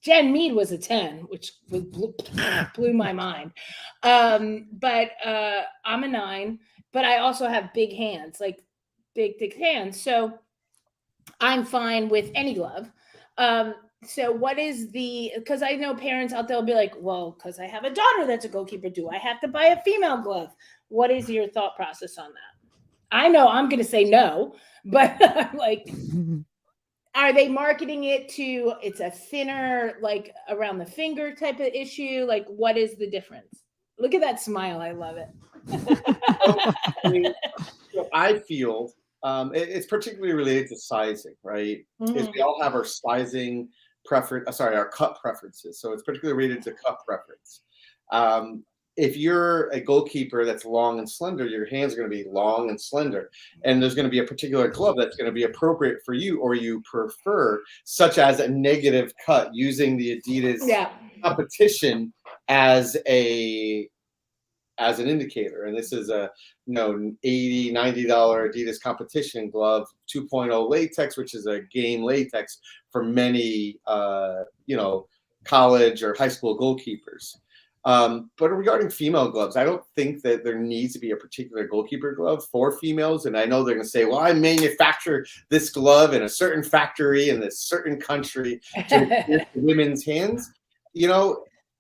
Speaker 3: Jen Mead was a 10, which blew my mind. But I'm a 9, but I also have big hands, like big, thick hands. So I'm fine with any glove. So what is because I know parents out there will be like, well, because I have a daughter that's a goalkeeper, do I have to buy a female glove? What is your thought process on that? I know I'm going to say no, but like, are they marketing it to it's a thinner, like around the finger type of issue? Like, what is the difference? Look at that smile. I love it.
Speaker 1: I feel it's particularly related to sizing, right? Because we all have our sizing preference, our cut preferences. So it's particularly related to cut preference. If you're a goalkeeper that's long and slender, your hands are going to be long and slender. And there's going to be a particular glove that's going to be appropriate for you or you prefer, such as a negative cut, using the Adidas competition as a as an indicator. And this is a $80, $90 Adidas competition glove, 2.0 latex, which is a game latex for many college or high school goalkeepers. But regarding female gloves, I don't think that there needs to be a particular goalkeeper glove for females. And I know they're going to say, well, I manufacture this glove in a certain factory in this certain country to fit women's hands.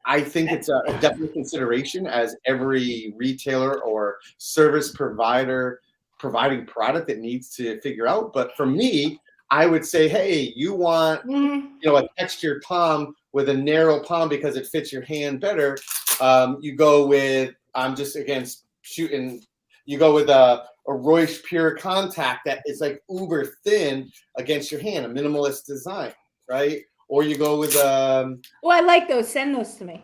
Speaker 1: I think it's a definite consideration as every retailer or service provider providing product that needs to figure out. But for me, I would say, hey, you want a textured palm with a narrow palm because it fits your hand better. You go with, I'm just against shooting, you go with a Royce Pure Contact that is like uber thin against your hand, a minimalist design, right? Or you go with
Speaker 3: I like those. Send those to me.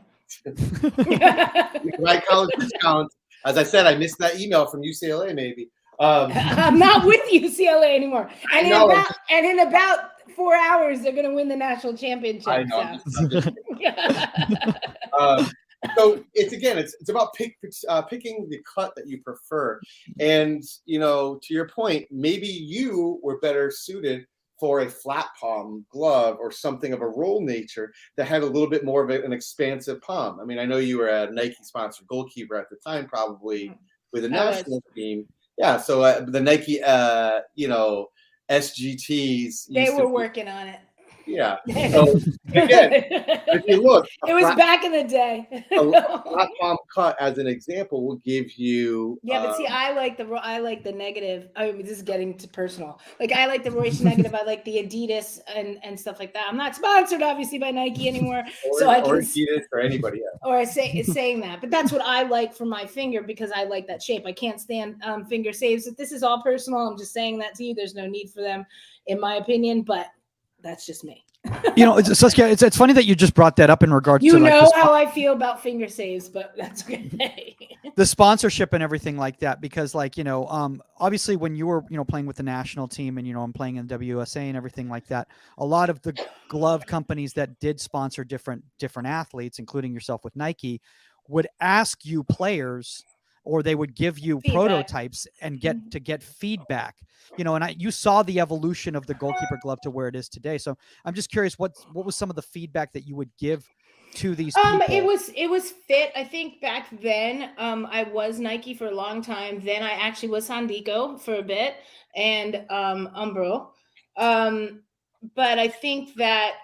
Speaker 1: right college discounts. As I said, I missed that email from UCLA. Maybe
Speaker 3: I'm not with UCLA anymore. And in about 4 hours, they're going to win the national championship.
Speaker 1: I know. So it's about picking the cut that you prefer, and to your point, maybe you were better suited for a flat palm glove or something of a roll nature that had a little bit more of an expansive palm. I mean, I know you were a Nike sponsored goalkeeper at the time, probably with a national team. Yeah. So the Nike, SGTs.
Speaker 3: They were working on it.
Speaker 1: Yeah. So again, if you look,
Speaker 3: it was back in the day.
Speaker 1: A flat palm cut, as an example, will give you.
Speaker 3: Yeah, but see, I like the negative. I mean, this is getting too personal. Like, I like the Royce negative. I like the Adidas and stuff like that. I'm not sponsored, obviously, by Nike anymore, or
Speaker 1: Adidas or anybody else.
Speaker 3: Or saying that, but that's what I like for my finger because I like that shape. I can't stand finger saves. If this is all personal, I'm just saying that to you. There's no need for them, in my opinion. But that's just me.
Speaker 5: Saskia, it's funny that you just brought that up in regards to
Speaker 3: how I feel about finger saves, but that's okay.
Speaker 5: The sponsorship and everything like that, because obviously when you were playing with the national team and I'm playing in WSA and everything like that, a lot of the glove companies that did sponsor different athletes, including yourself with Nike, would ask you players, or they would give you prototypes and get feedback, and you saw the evolution of the goalkeeper glove to where it is today. So I'm just curious, what was some of the feedback that you would give to these people?
Speaker 3: It was fit. I think back then, I was Nike for a long time. Then I actually was Sandico for a bit and Umbro. But I think that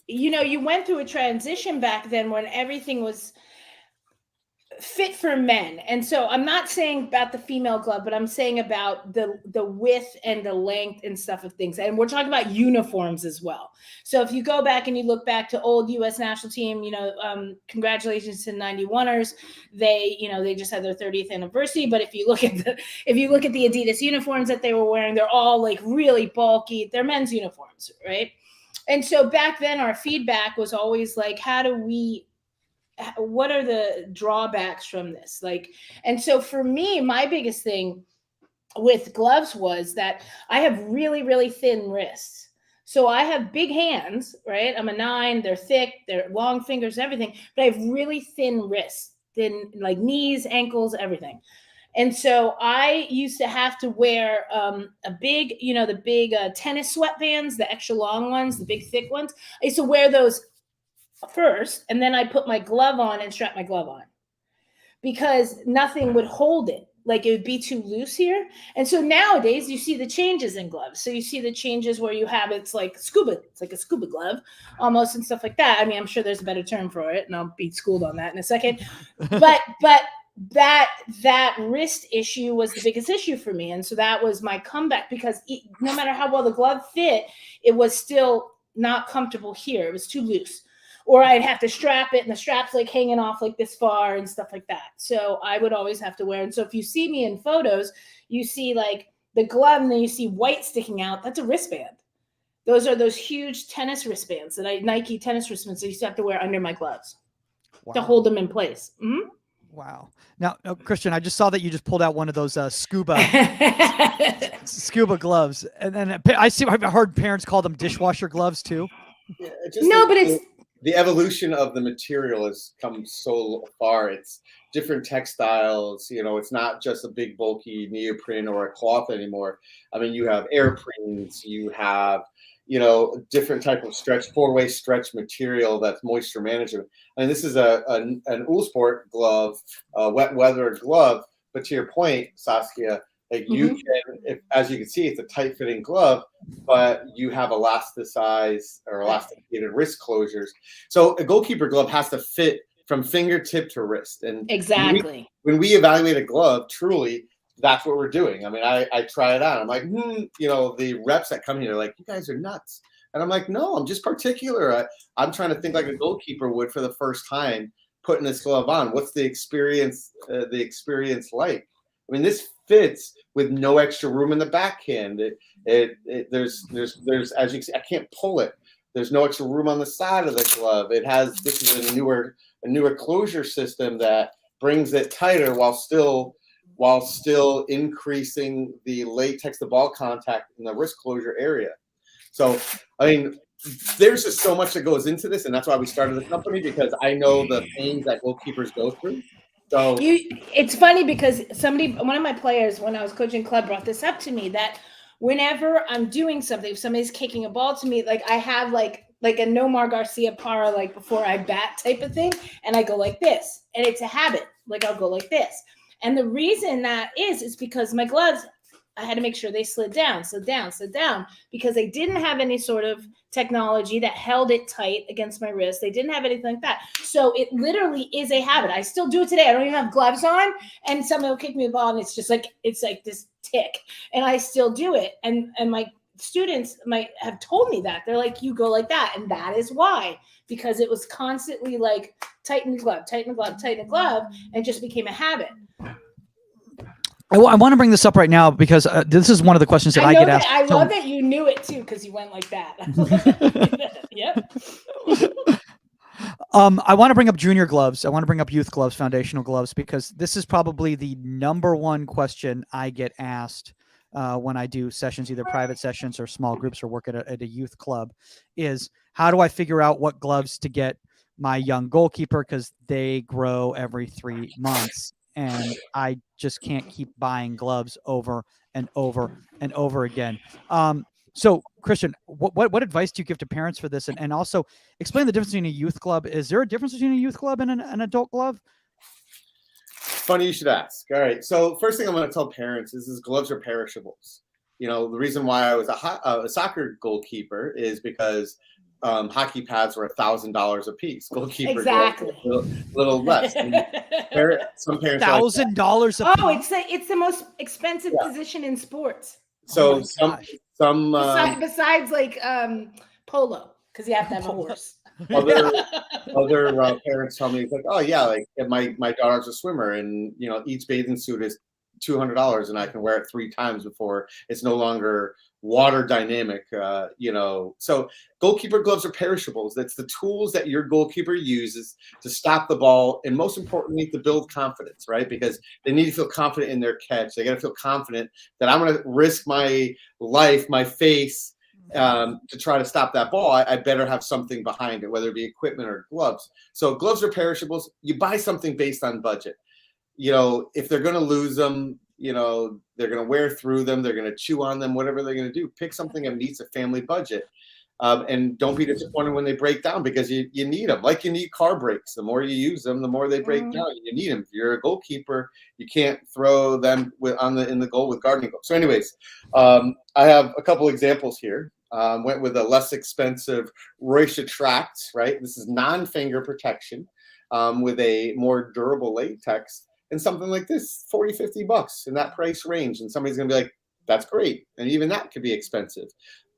Speaker 3: you went through a transition back then when everything was fit for men. And so I'm not saying about the female glove, but I'm saying about the width and the length and stuff of things. And we're talking about uniforms as well. So if you go back and you look back to old U.S. national team, congratulations to 91ers. They just had their 30th anniversary. But if you look at the Adidas uniforms that they were wearing, they're all like really bulky. They're men's uniforms, right? And so back then our feedback was always like, what are the drawbacks from this? And so for me, my biggest thing with gloves was that I have really, really thin wrists. So I have big hands, right? I'm a 9, they're thick, they're long fingers, everything, but I have really thin wrists, like knees, ankles, everything. And so I used to have to wear the big tennis sweatbands, the extra long ones, the big thick ones. I used to wear those first, and then I put my glove on and strap my glove on because nothing would hold it. Like, it would be too loose here. And so nowadays you see the changes in gloves. So you see the changes where you have, it's like a scuba glove almost and stuff like that. I mean, I'm sure there's a better term for it and I'll be schooled on that in a second. But that wrist issue was the biggest issue for me. And so that was my comeback, because no matter how well the glove fit, it was still not comfortable here. It was too loose. Or I'd have to strap it and the strap's like hanging off like this far and stuff like that. So I would always have to wear. And so if you see me in photos, you see like the glove and then you see white sticking out. That's a wristband. Those are those huge tennis wristbands Nike tennis wristbands that I used to have to wear under my gloves to hold them in place. Mm-hmm.
Speaker 5: Wow. Now, Christian, I just saw that you just pulled out one of those scuba gloves. And then I've heard parents call them dishwasher gloves too.
Speaker 1: Yeah,
Speaker 3: but
Speaker 1: the evolution of the material has come so far. It's different textiles. You know, it's not just a big bulky neoprene or a cloth anymore. I mean, you have airplanes, you have, you know, different type of stretch, 4-way stretch material that's moisture management. I mean, this is an Uhlsport glove, a wet weather glove. But to your point, Saskia, like you can, as you can see, it's a tight fitting glove, but you have elasticized or elasticated wrist closures. So a goalkeeper glove has to fit from fingertip to wrist. And
Speaker 3: exactly.
Speaker 1: When we evaluate a glove, truly, that's what we're doing. I mean, I try it out. I'm like, you know, the reps that come here are like, you guys are nuts. And I'm like, no, I'm just particular. I'm trying to think like a goalkeeper would for the first time putting this glove on. What's the experience like? I mean, this fits with no extra room in the backhand. There's as you can see, I can't pull it. There's no extra room on the side of the glove. This is a newer closure system that brings it tighter while still increasing the latex to ball contact in the wrist closure area. So, I mean, there's just so much that goes into this, and that's why we started the company, because I know the pains that goalkeepers go through. So
Speaker 3: it's funny because one of my players, when I was coaching club, brought this up to me, that whenever I'm doing something, if somebody's kicking a ball to me, like I have like a Nomar Garcia para, like before I bat type of thing, and I go like this, and it's a habit. Like I'll go like this, and the reason that is because my gloves, I had to make sure they slid down, because they didn't have any sort of technology that held it tight against my wrist. They didn't have anything like that. So it literally is a habit. I still do it today. I don't even have gloves on, and someone will kick me a ball, and it's like this tick, and I still do it. And my students might have told me that. They're like, you go like that, and that is why, because it was constantly like tighten the glove, and just became a habit.
Speaker 5: I want to bring this up right now because this is one of the questions that I get asked.
Speaker 3: I love that you knew it too, because you went like that. Yep.
Speaker 5: I want to bring up junior gloves. I want to bring up youth gloves, foundational gloves, because this is probably the number one question I get asked when I do sessions, either private sessions or small groups, or work at a youth club, is how do I figure out what gloves to get my young goalkeeper, because they grow every 3 months. And I just can't keep buying gloves over and over and over again. So, Christian, what advice do you give to parents for this? And also explain the difference between a youth glove. Is there a difference between a youth glove and an adult glove?
Speaker 1: Funny you should ask. All right. So first thing I'm going to tell parents is gloves are perishables. You know, the reason why I was a soccer goalkeeper is because hockey pads were $1,000 a piece. Goalkeeper
Speaker 3: exactly,
Speaker 1: little less. Some parents
Speaker 5: $1,000 a piece.
Speaker 3: It's the most expensive position in sports.
Speaker 1: So some
Speaker 3: besides like polo, because you have to have a horse.
Speaker 1: Other parents tell me, it's like, oh yeah, like my daughter's a swimmer, and you know, each bathing suit is $200, and I can wear it 3 times before it's no longer water dynamic. You know, so goalkeeper gloves are perishables. That's the tools that your goalkeeper uses to stop the ball, and most importantly, to build confidence, right? Because they need to feel confident in their catch. They got to feel confident that I'm going to risk my life, my face, to try to stop that ball. I better have something behind it, whether it be equipment or gloves. So gloves are perishables. You buy something based on budget. You know, if they're going to lose them, you know, they're going to wear through them, they're going to chew on them, whatever they're going to do. Pick something that meets a family budget. And don't be disappointed when they break down, because you need them. Like you need car brakes. The more you use them, the more they break down. You need them. If you're a goalkeeper, you can't throw them in the goal with gardening gloves. So anyways, I have a couple examples here. Went with a less expensive Royce Attract, right? This is non-finger protection with a more durable latex. And something like this, $40-$50 in that price range. And somebody's going to be like, that's great. And even that could be expensive.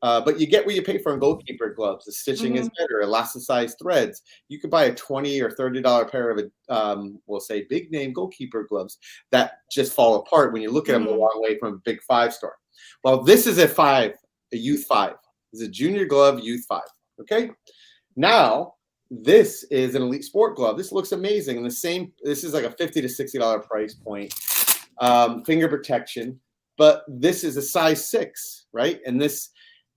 Speaker 1: But you get what you pay for in goalkeeper gloves. The stitching is better, elasticized threads. You could buy a $20 or $30 pair of, we'll say, big name goalkeeper gloves that just fall apart when you look at them a long way from a big 5-star. Well, this is a youth 5. This is a junior glove, youth 5. Okay. Now, this is an elite sport glove. This looks amazing. And this is like a $50 to $60 price point. Finger protection, but this is a size 6, right? And this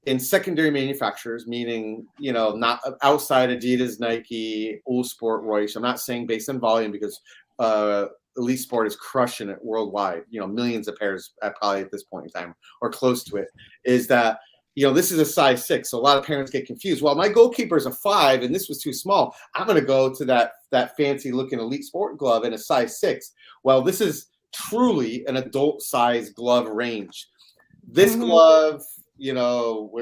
Speaker 1: in secondary manufacturers, meaning, you know, not outside Adidas, Nike, All Sport, Royce. I'm not saying based on volume, because Elite Sport is crushing it worldwide, you know, millions of pairs probably at this point in time, or close to it, is that, you know, this is a size 6. So a lot of parents get confused. Well, my goalkeeper is a 5 and this was too small. I'm going to go to that fancy looking Elite Sport glove in a size 6. Well, this is truly an adult size glove range. This glove, you know,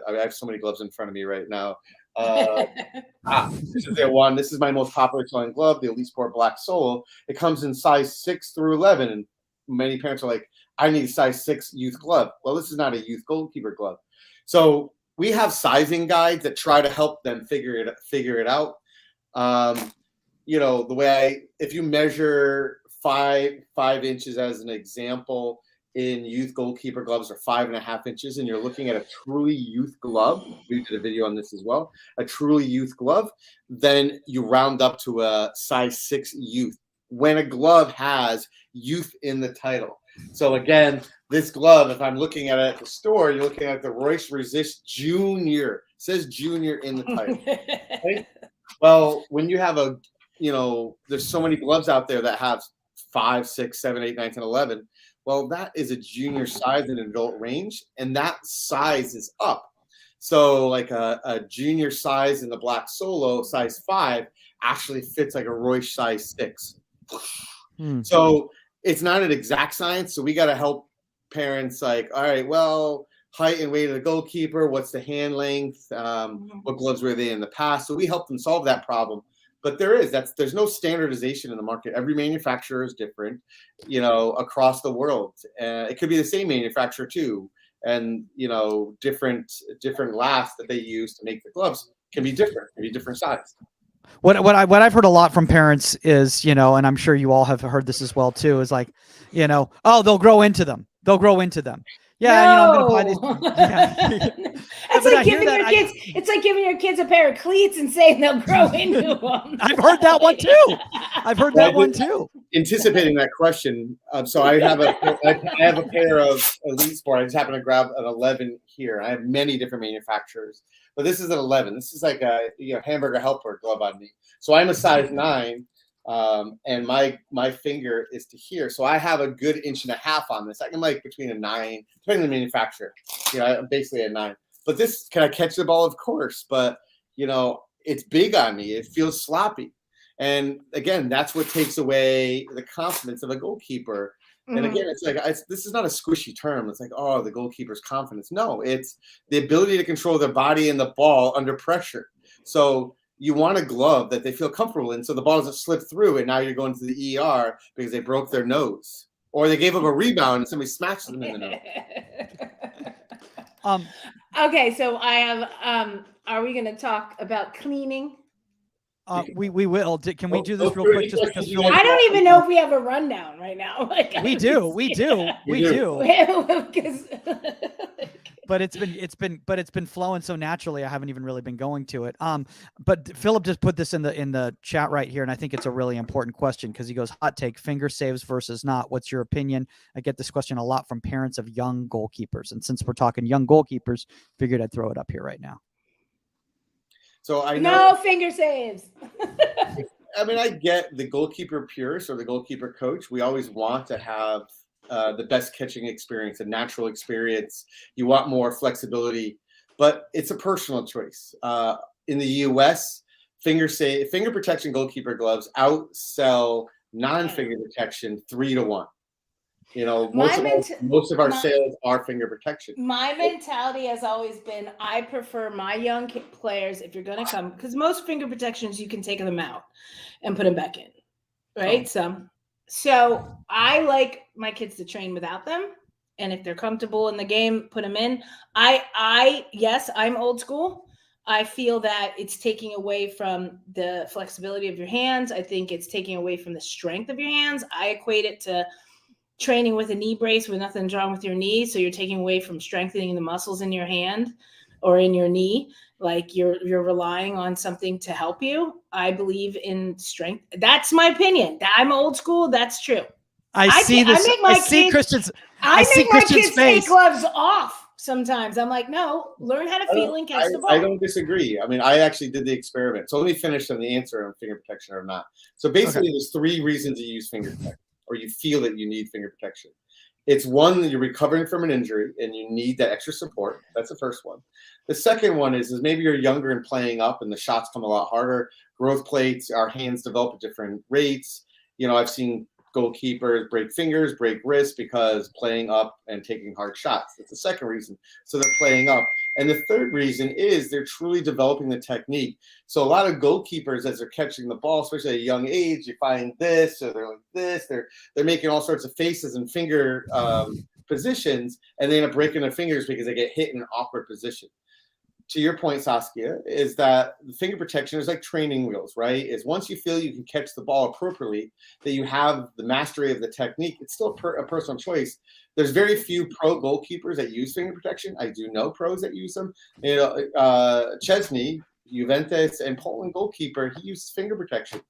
Speaker 1: I have so many gloves in front of me right now. This is the one. This is my most popular selling glove, the Elite Sport Black Solo. It comes in size 6 through 11, and many parents are like, I need a size 6 youth glove. Well, this is not a youth goalkeeper glove. So we have sizing guides that try to help them figure it out. You know, the way if you measure 5 inches as an example, in youth goalkeeper gloves are 5.5 inches, and you're looking at a truly youth glove. We did a video on this as well. A truly youth glove, then you round up to a size 6 youth when a glove has youth in the title. So again, this glove, if I'm looking at it at the store, you're looking at the Royce Resist Junior. It says Junior in the title. Right? Well, when you have there's so many gloves out there that have 5, 6, 7, 8, 9, 10, 11. Well, that is a junior size in adult range, and that size is up. So like a junior size in the Black Solo, size 5, actually fits like a Royce size 6. So it's not an exact science. So we got to help parents like, all right, well, height and weight of the goalkeeper, what's the hand length, what gloves were they in the past? So we help them solve that problem. But there's no standardization in the market. Every manufacturer is different, you know, across the world. It could be the same manufacturer too, and you know, different lasts that they use to make the gloves can be different size.
Speaker 5: What I've heard a lot from parents is, you know, and I'm sure you all have heard this as well too, is like, you know, oh, they'll grow into them. Yeah,
Speaker 3: no.
Speaker 5: you know, I'm gonna buy these. Yeah.
Speaker 3: It's like giving your kids. It's like giving your kids a pair of cleats and saying they'll grow into them.
Speaker 5: I've heard that one too.
Speaker 1: Anticipating that question, so I have a pair of Elite Sport. I just happen to grab an 11 here. I have many different manufacturers, but this is an 11. This is like a hamburger helper glove on me. So I'm a size 9. And my finger is to here, so I have a good 1.5 inches on this. I can like between a 9, depending on the manufacturer. You know, I'm basically a 9. But this, can I catch the ball? Of course, but you know, it's big on me. It feels sloppy, and again, that's what takes away the confidence of a goalkeeper. And again, it's like this is not a squishy term. It's like, oh, the goalkeeper's confidence. No, it's the ability to control their body and the ball under pressure. So you want a glove that they feel comfortable in, so the ball doesn't slip through, and now you're going to the ER because they broke their nose, or they gave up a rebound and somebody smashed them in the nose.
Speaker 3: Okay, so I have. Are we going to talk about cleaning?
Speaker 5: We will. Can we do this real quick? Just because
Speaker 3: I don't even know if we have a rundown right now. Like,
Speaker 5: we do. But it's been flowing so naturally. I haven't even really been going to it. But Philip just put this in the chat right here, and I think it's a really important question because he goes, hot take, finger saves versus not. What's your opinion? I get this question a lot from parents of young goalkeepers, and since we're talking young goalkeepers, figured I'd throw it up here right now.
Speaker 1: So I know
Speaker 3: no finger saves.
Speaker 1: I mean, I get the goalkeeper purist or the goalkeeper coach. We always want to have the best catching experience, a natural experience. You want more flexibility, but it's a personal choice. In the U.S., finger protection goalkeeper gloves outsell non-finger protection 3-1. You know, most of our sales are finger protection.
Speaker 3: My mentality has always been, I prefer my young players, if you're going to come, because most finger protections, you can take them out and put them back in, right? So I like my kids to train without them. And if they're comfortable in the game, put them in. Yes, I'm old school. I feel that it's taking away from the flexibility of your hands. I think it's taking away from the strength of your hands. I equate it to training with a knee brace with nothing's wrong with your knee. So you're taking away from strengthening the muscles in your hand or in your knee. Like you're relying on something to help you. I believe in strength. That's my opinion. I'm old school. That's true.
Speaker 5: I see Christian's
Speaker 3: take gloves off sometimes. I'm like, no, learn how to feel and catch the ball.
Speaker 1: I don't disagree. I mean, I actually did the experiment. So let me finish on the answer on finger protection or not. So basically, there's 3 reasons you use finger protection, or you feel that you need finger protection. It's one, that you're recovering from an injury and you need that extra support. That's the first one. The second one is maybe you're younger and playing up and the shots come a lot harder. Growth plates, our hands develop at different rates. You know, I've seen goalkeepers break fingers, break wrists because playing up and taking hard shots. That's the second reason. So they're playing up. And the third reason is they're truly developing the technique. So a lot of goalkeepers, as they're catching the ball, especially at a young age, you find this, or they're like this, they're making all sorts of faces and finger positions, and they end up breaking their fingers because they get hit in an awkward position. To your point, Saskia, is that the finger protection is like training wheels, right? Is once you feel you can catch the ball appropriately, that you have the mastery of the technique, it's still a personal choice. There's very few pro goalkeepers that use finger protection. I do know pros that use them. You know, Chesney, Juventus, and Poland goalkeeper, he uses finger protection.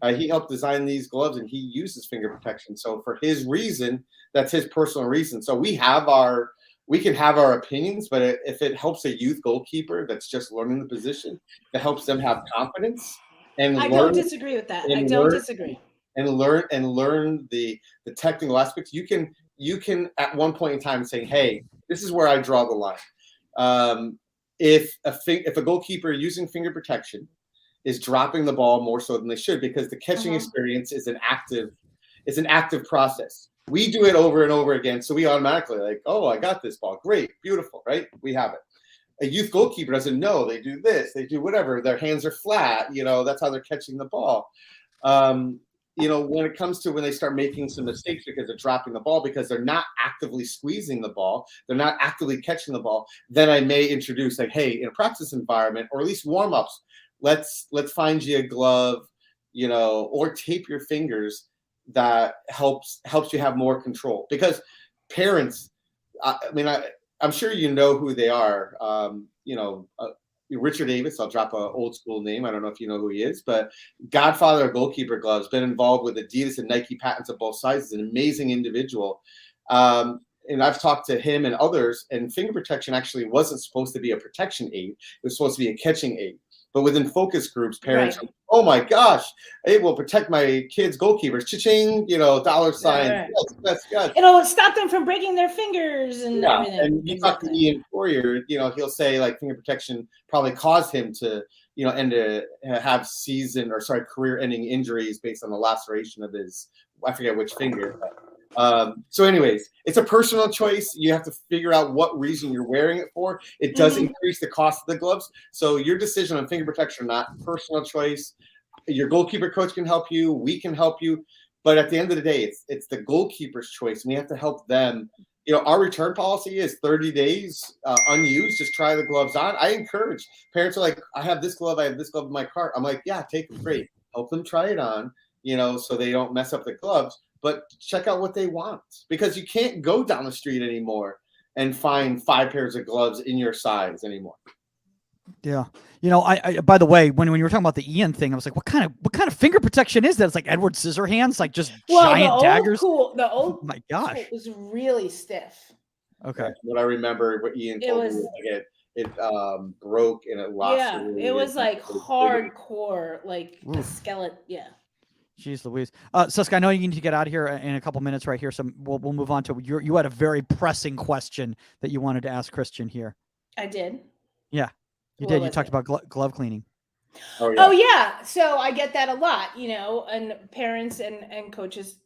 Speaker 1: He helped design these gloves, and he uses finger protection. So for his reason, that's his personal reason. So we can have our opinions, but if it helps a youth goalkeeper that's just learning the position, it helps them have confidence. And
Speaker 3: I don't disagree with that. I don't disagree.
Speaker 1: And learn the technical aspects. You can at one point in time say, hey, this is where I draw the line. If a goalkeeper using finger protection is dropping the ball more so than they should, because the catching experience is an active process. We do it over and over again, so we automatically like, oh, I got this ball. Great, beautiful, right? We have it. A youth goalkeeper doesn't know. They do this, they do whatever. Their hands are flat. You know, that's how they're catching the ball. You know, when it comes to when they start making some mistakes because they're dropping the ball, because they're not actively squeezing the ball, they're not actively catching the ball, then I may introduce like, hey, in a practice environment, or at least warm-ups, let's find you a glove, you know, or tape your fingers that helps you have more control. Because parents, I'm sure you know who they are. You know, Richard Davis, I'll drop an old school name. I don't know if you know who he is, but godfather of goalkeeper gloves, been involved with Adidas and Nike patents of both sides. Is an amazing individual. And I've talked to him and others, and finger protection actually wasn't supposed to be a protection aid. It was supposed to be a catching aid. But within focus groups, parents are, oh my gosh, it will protect my kids' goalkeepers. Cha-ching, you know, dollar sign.
Speaker 3: Right.
Speaker 1: Yes.
Speaker 3: It'll stop them from breaking their fingers and everything.
Speaker 1: And you talk to Ian Poirier, you know, he'll say like finger protection probably caused him to, you know, have career-ending injuries based on the laceration of his, I forget which finger. So anyways, it's a personal choice. You have to figure out what reason you're wearing it for. It does increase the cost of the gloves. So your decision on finger protection, not personal choice. Your goalkeeper coach can help you. We can help you. But at the end of the day, it's the goalkeeper's choice. And we have to help them. You know, our return policy is 30 days unused. Just try the gloves on. I encourage parents are like, I have this glove in my cart. I'm like, yeah, take them. Great. Help them try it on, you know, so they don't mess up the gloves. But check out what they want, because you can't go down the street anymore and find 5 pairs of gloves in your size anymore.
Speaker 5: Yeah. You know, I by the way, when you were talking about the Ian thing, I was like, what kind of finger protection is that? It's like Edward Scissorhands, like just giant daggers.
Speaker 3: The old
Speaker 5: oh my gosh.
Speaker 3: It was really stiff.
Speaker 5: Okay.
Speaker 1: That's what I remember what Ian told me, like it broke and it lost.
Speaker 3: Yeah, it was like hardcore, like a skeleton. Yeah.
Speaker 5: Jeez Louise. Suska, I know you need to get out of here in a couple minutes right here, so we'll move on to you had a very pressing question that you wanted to ask Christian here.
Speaker 3: I did.
Speaker 5: Yeah, you did. You talked about glove cleaning.
Speaker 3: Oh yeah. So I get that a lot, you know, and parents and coaches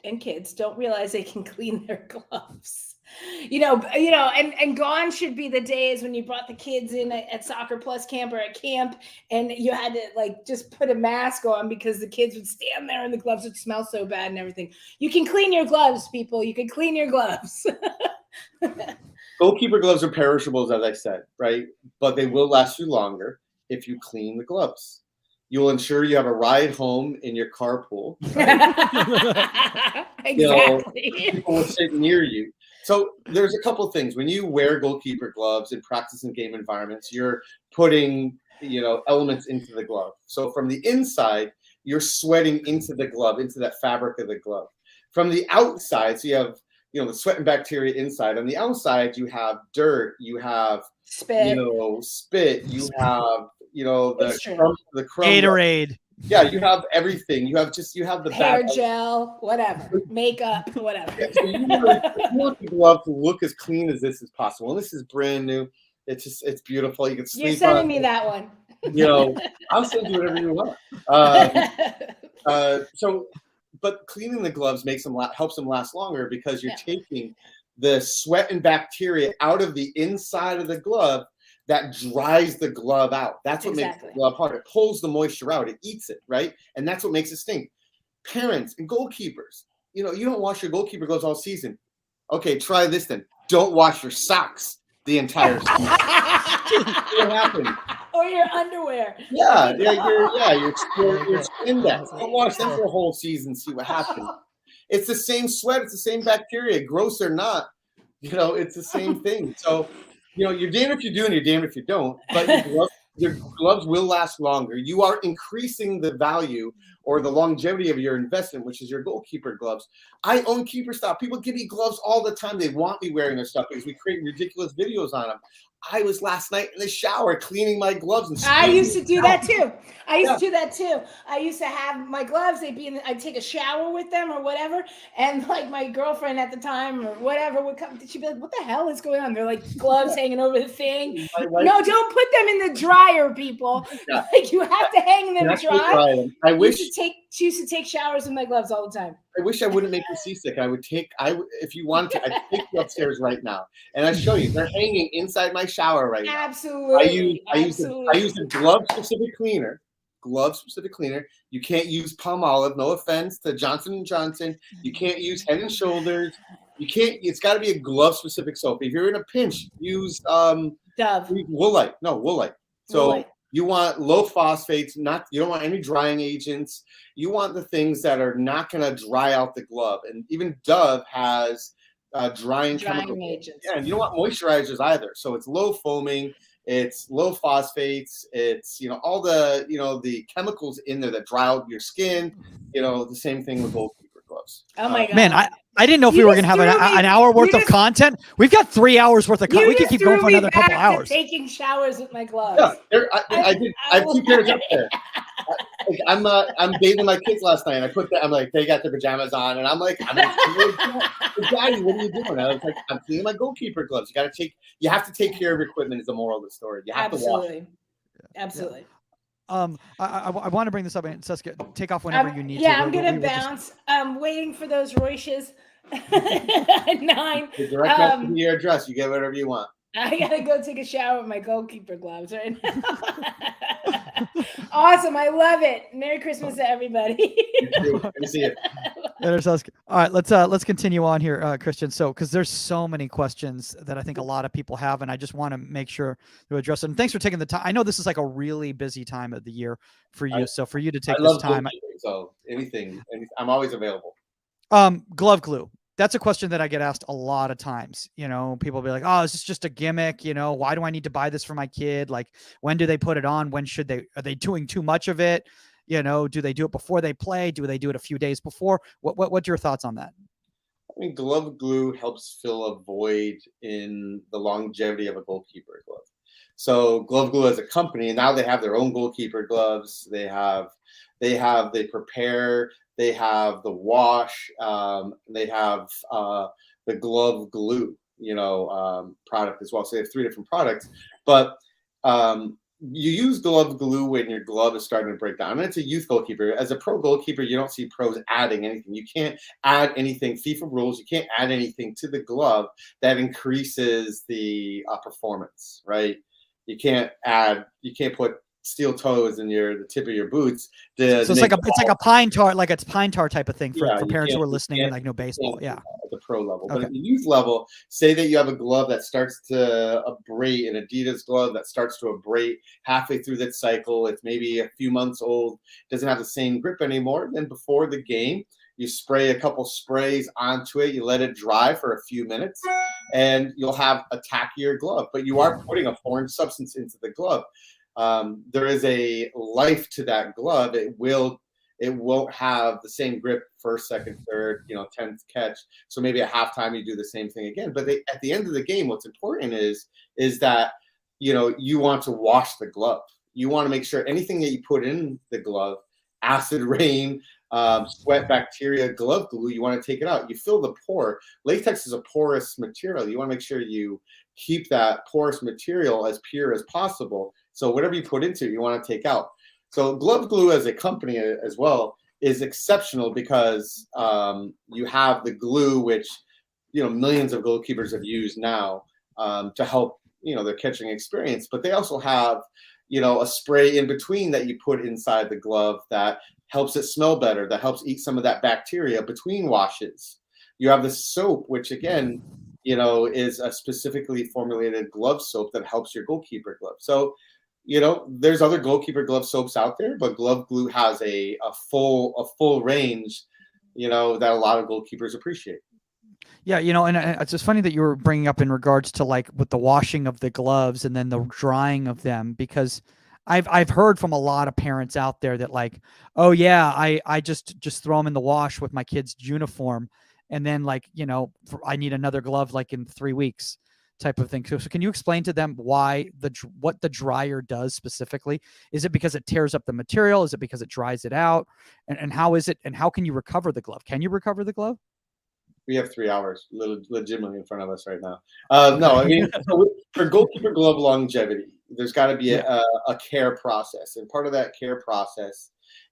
Speaker 3: and kids don't realize they can clean their gloves. You know, and gone should be the days when you brought the kids in at Soccer Plus camp or at camp, and you had to like just put a mask on because the kids would stand there and the gloves would smell so bad and everything. You can clean your gloves, people. You can clean your gloves.
Speaker 1: Goalkeeper gloves are perishables, as I said, right? But they will last you longer if you clean the gloves. You will ensure you have a ride home in your carpool. Right?
Speaker 3: Exactly.
Speaker 1: You know, people will sit near you. So there's a couple of things. When you wear goalkeeper gloves in practice and game environments, you're putting, you know, elements into the glove. So from the inside, you're sweating into the glove, into that fabric of the glove. From the outside, so you have the sweat and bacteria inside. On the outside, you have dirt, you have
Speaker 3: Spit.
Speaker 1: spit, you have
Speaker 3: It's true.
Speaker 1: the crumb.
Speaker 5: Gatorade.
Speaker 1: Yeah, you have everything. You have the
Speaker 3: Hair
Speaker 1: bad
Speaker 3: gel, whatever, makeup, whatever.
Speaker 1: So you want the glove to look as clean as this as possible. And this is brand new. It's beautiful. You can sleep.
Speaker 3: You're sending me that one.
Speaker 1: I'll send you whatever you want. But cleaning the gloves helps them last longer because you're taking the sweat and bacteria out of the inside of the glove that dries the glove out. That's what makes the glove hard. It pulls the moisture out. It eats it, right? And that's what makes it stink. Parents and goalkeepers, you don't wash your goalkeeper gloves all season. Okay, try this then. Don't wash your socks the entire season. What happened?
Speaker 3: Or your underwear.
Speaker 1: Your skin depth. Don't wash them for a whole season. See what happens. It's the same sweat. It's the same bacteria. Gross or not, it's the same thing. So, you're damned if you do and you're damned if you don't. But your gloves will last longer. You are increasing the value or the longevity of your investment, which is your goalkeeper gloves. I own Keeperstop. People give me gloves all the time. They want me wearing their stuff because we create ridiculous videos on them. I was last night in the shower cleaning my gloves. And
Speaker 3: I used to do that too. I used to have my gloves. I'd take a shower with them or whatever. And like my girlfriend at the time or whatever would come. She'd be like, "What the hell is going on?" They're like gloves hanging over the thing. No, don't put them in the dryer, people.
Speaker 1: Yeah.
Speaker 3: Like you have to hang them dry. She used to take showers with my gloves all the time.
Speaker 1: I wish I wouldn't make you seasick. If you want to, I'd take you upstairs right now. And I show you, they're hanging inside my shower right now.
Speaker 3: Absolutely.
Speaker 1: I use a glove-specific cleaner. Glove-specific cleaner. You can't use Palmolive. No offense to Johnson & Johnson. You can't use Head and Shoulders. You can't. It's got to be a glove-specific soap. If you're in a pinch, use
Speaker 3: Dove.
Speaker 1: Woolite. No, Woolite. So. Woolite. You want low phosphates, you don't want any drying agents. You want the things that are not going to dry out the glove. And even Dove has drying chemical agents. Yeah, and you don't want moisturizers either. So it's low foaming, it's low phosphates, it's all the the chemicals in there that dry out your skin. The same thing with goalkeeper gloves.
Speaker 3: Oh my god,
Speaker 5: man! I didn't know if we were going to have an hour worth of content. We've got 3 hours worth of content. We could keep going for another couple hours.
Speaker 3: Taking showers with my gloves.
Speaker 1: Yeah, I did. I have 2 pairs up there. I'm bathing my kids last night, and I put that. I'm like, they got their pajamas on, and I'm like, Daddy, what are you doing? I was like, I'm cleaning my goalkeeper gloves. You have to take care of your equipment. Is the moral of the story. You have to wash it.
Speaker 3: Absolutely.
Speaker 5: I want to bring this up, and Seska, take off whenever you need to.
Speaker 3: Yeah, I'm gonna bounce. I'm waiting for those Royches. 9.
Speaker 1: The direct message to your address. You get whatever you want.
Speaker 3: I gotta go take a shower with my goalkeeper gloves right now. Awesome, I love it. Merry Christmas to everybody.
Speaker 1: Good to see you.
Speaker 5: All right, let's continue on here, Christian. So, because there's so many questions that I think a lot of people have, and I just want to make sure to address them. Thanks for taking the time. I know this is like a really busy time of the year for you, so for you to take this time.
Speaker 1: So anything, I'm always available.
Speaker 5: Glove glue. That's a question that I get asked a lot of times. People will be like, "Oh, is this just a gimmick? Why do I need to buy this for my kid? Like, when do they put it on? When should they? Are they doing too much of it? Do they do it before they play? Do they do it a few days before? What's your thoughts on that?"
Speaker 1: I mean, glove glue helps fill a void in the longevity of a goalkeeper glove. So glove glue as a company, now they have their own goalkeeper gloves. They prepare. They have the wash. They have the glove glue, product as well. So they have 3 different products. But you use glove glue when your glove is starting to break down. I mean, it's a youth goalkeeper. As a pro goalkeeper, you don't see pros adding anything. You can't add anything. FIFA rules, you can't add anything to the glove that increases the performance, right? You can't put steel toes in the tip of your boots.
Speaker 5: So it's like a pine tar, like it's pine tar type of thing for parents who are listening and like no baseball. Yeah.
Speaker 1: At the pro level. Okay. But at the youth level, say that you have a glove that starts to abrade, an Adidas glove that starts to abrade halfway through that cycle. It's maybe a few months old, doesn't have the same grip anymore. Then before the game, you spray a couple sprays onto it, you let it dry for a few minutes, and you'll have a tackier glove. But you are putting a foreign substance into the glove. There is a life to that glove. It will it won't have the same grip first, second, third, 10th catch. So maybe at halftime you do the same thing again. But at the end of the game, what's important is that you want to wash the glove. You want to make sure anything that you put in the glove, acid rain, sweat, bacteria, glove glue, you want to take it out. You fill the pore. Latex is a porous material. You want to make sure you keep that porous material as pure as possible. So whatever you put into it, you want to take out. So Glove Glue as a company as well is exceptional because you have the glue, which millions of goalkeepers have used now to help their catching experience. But they also have a spray in between that you put inside the glove that helps it smell better, that helps eat some of that bacteria between washes. You have the soap, which again, is a specifically formulated glove soap that helps your goalkeeper glove. So, there's other goalkeeper glove soaps out there, but Glove Glue has a full range, that a lot of goalkeepers appreciate.
Speaker 5: Yeah, and it's just funny that you were bringing up in regards to like with the washing of the gloves and then the drying of them, because I've heard from a lot of parents out there that like, oh yeah, I just throw them in the wash with my kid's uniform, and then like I need another glove like in 3 weeks type of thing. So can you explain to them what the dryer does specifically? Is it because it tears up the material? Is it because it dries it out? And how is it? And how can you recover the glove? Can you recover the glove?
Speaker 1: We have 3 hours legitimately in front of us right now. No, I mean, for goalkeeper glove longevity, there's got to be a care process. And part of that care process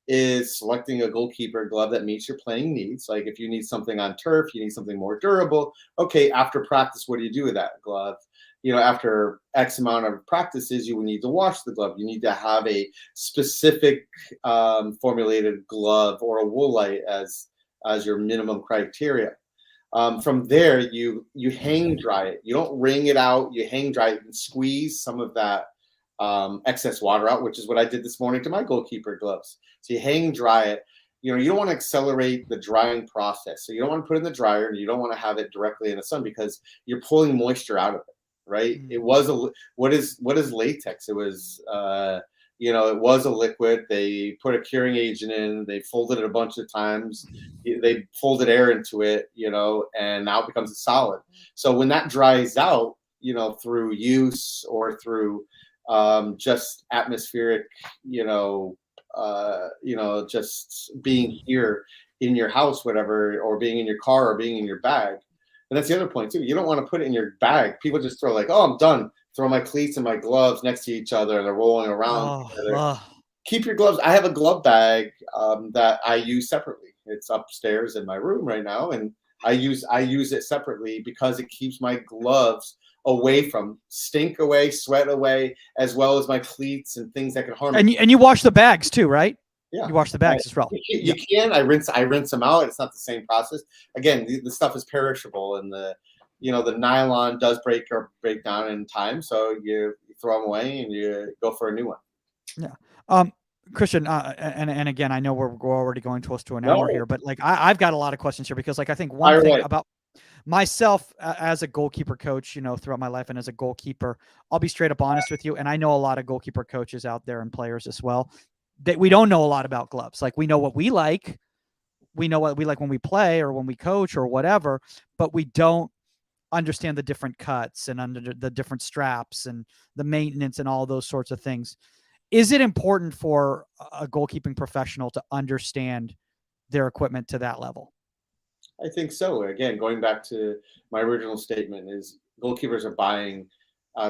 Speaker 1: is selecting a goalkeeper glove that meets your playing needs. Like if you need something on turf, you need something more durable. Okay, after practice, what do you do with that glove? After X amount of practices, you will need to wash the glove. You need to have a specific formulated glove or a woolite as your minimum criteria. From there, you hang dry it. You don't wring it out. You hang dry it and squeeze some of that excess water out, which is what I did this morning to my goalkeeper gloves. So you hang dry it. You don't want to accelerate the drying process. So you don't want to put it in the dryer, and you don't want to have it directly in the sun because you're pulling moisture out of it, right?
Speaker 5: Mm-hmm.
Speaker 1: It was what is latex? It was it was a liquid. They put a curing agent in. They folded it a bunch of times. They folded air into it, and now it becomes a solid. So when that dries out, through use or through just atmospheric, just being here in your house, whatever, or being in your car or being in your bag. And that's the other point too. You don't want to put it in your bag. People just throw like, oh, I'm done. Throw my cleats and my gloves next to each other and they're rolling around together. Keep your gloves. I have a glove bag that I use separately. It's upstairs in my room right now, and I use it separately because it keeps my gloves away from stink away, sweat away, as well as my cleats and things that can harm.
Speaker 5: And you wash the bags too, right?
Speaker 1: Yeah,
Speaker 5: you wash the bags as well.
Speaker 1: You can. I rinse them out. It's not the same process. Again, the stuff is perishable, and the nylon does break down in time. So you throw them away and you go for a new one.
Speaker 5: Yeah. Christian, and again, I know we're already going close to an hour here, but like I've got a lot of questions here because like I think one thing about myself as a goalkeeper coach, throughout my life and as a goalkeeper, I'll be straight up honest with you. And I know a lot of goalkeeper coaches out there and players as well, that we don't know a lot about gloves. Like we know what we like. We know what we like when we play or when we coach or whatever, but we don't understand the different cuts and under the different straps and the maintenance and all those sorts of things. Is it important for a goalkeeping professional to understand their equipment to that level?
Speaker 1: I think so. Again, going back to my original statement is goalkeepers are buying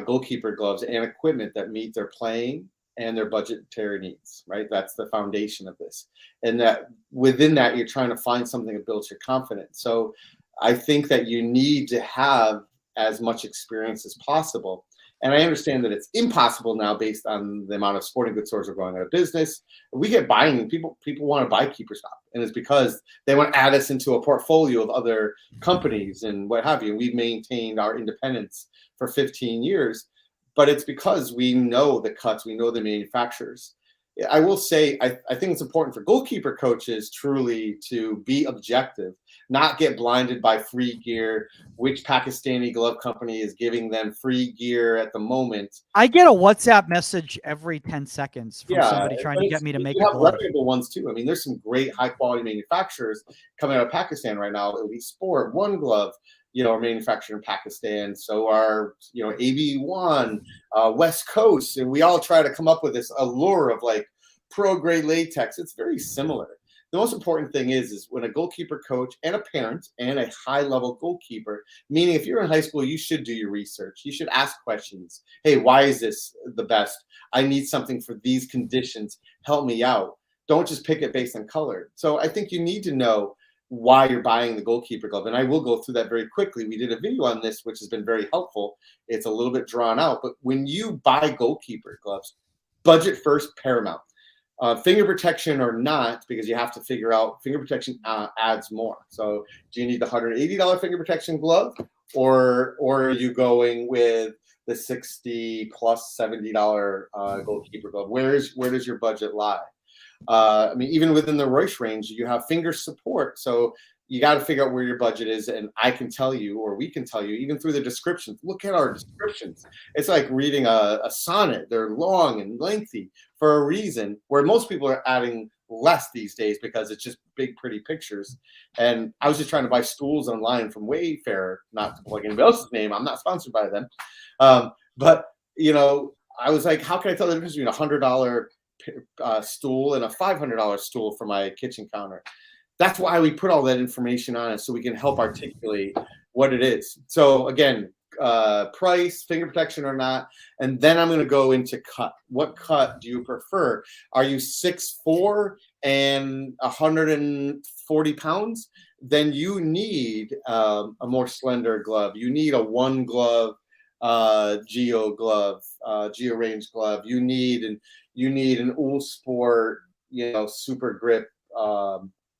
Speaker 1: goalkeeper gloves and equipment that meet their playing and their budgetary needs, right? That's the foundation of this. And that within that, you're trying to find something that builds your confidence. So I think that you need to have as much experience as possible. And I understand that it's impossible now based on the amount of sporting goods stores are going out of business. We get buying, people want to buy Keeperstop. And it's because they want to add us into a portfolio of other companies and what have you. And we've maintained our independence for 15 years. But it's because we know the cuts, we know the manufacturers. I will say, I think it's important for goalkeeper coaches truly to be objective, not get blinded by free gear, which Pakistani glove company is giving them free gear at the moment.
Speaker 5: I get a WhatsApp message every 10 seconds from
Speaker 1: Yeah,
Speaker 5: somebody trying to get me to make
Speaker 1: you
Speaker 5: a
Speaker 1: have
Speaker 5: glove.
Speaker 1: reputable ones too. I mean, there's some great high quality manufacturers coming out of Pakistan right now. Elite Sport, One Glove, are manufactured in Pakistan. So are AB1, West Coast, and we all try to come up with this allure of like pro grade latex. It's very similar. The most important thing is when a goalkeeper coach and a parent and a high level goalkeeper, meaning if you're in high school, you should do your research. You should ask questions. Hey, why is this the best? I need something for these conditions. Help me out. Don't just pick it based on color. So I think you need to know why you're buying the goalkeeper glove. And I will go through that very quickly. We did a video on this, which has been very helpful. It's a little bit drawn out, but when you buy goalkeeper gloves, budget first, paramount. Finger protection or not, because you have to figure out finger protection adds more. So do you need the $180 finger protection glove, or are you going with the $60 plus $70 goalkeeper glove? Where does your budget lie? I mean, even within the Royce range, you have finger support. So you got to figure out where your budget is. And I can tell you, or we can tell you, even through the descriptions, look at our descriptions. It's like reading a sonnet. They're long and lengthy for a reason, where most people are adding less these days because it's just big, pretty pictures. And I was just trying to buy stools online from Wayfair, not to plug anybody else's name. I'm not sponsored by them. But, I was like, how can I tell the difference between $100 stool and a $500 stool for my kitchen counter? That's why we put all that information on it, so we can help articulate what it is. So again, price, finger protection or not, and then I'm going to go into cut. What cut do you prefer? Are you 6'4" and 140 pounds? Then you need a more slender glove. You need a one glove geo glove, geo range glove. You need an Uhl Sport, super grip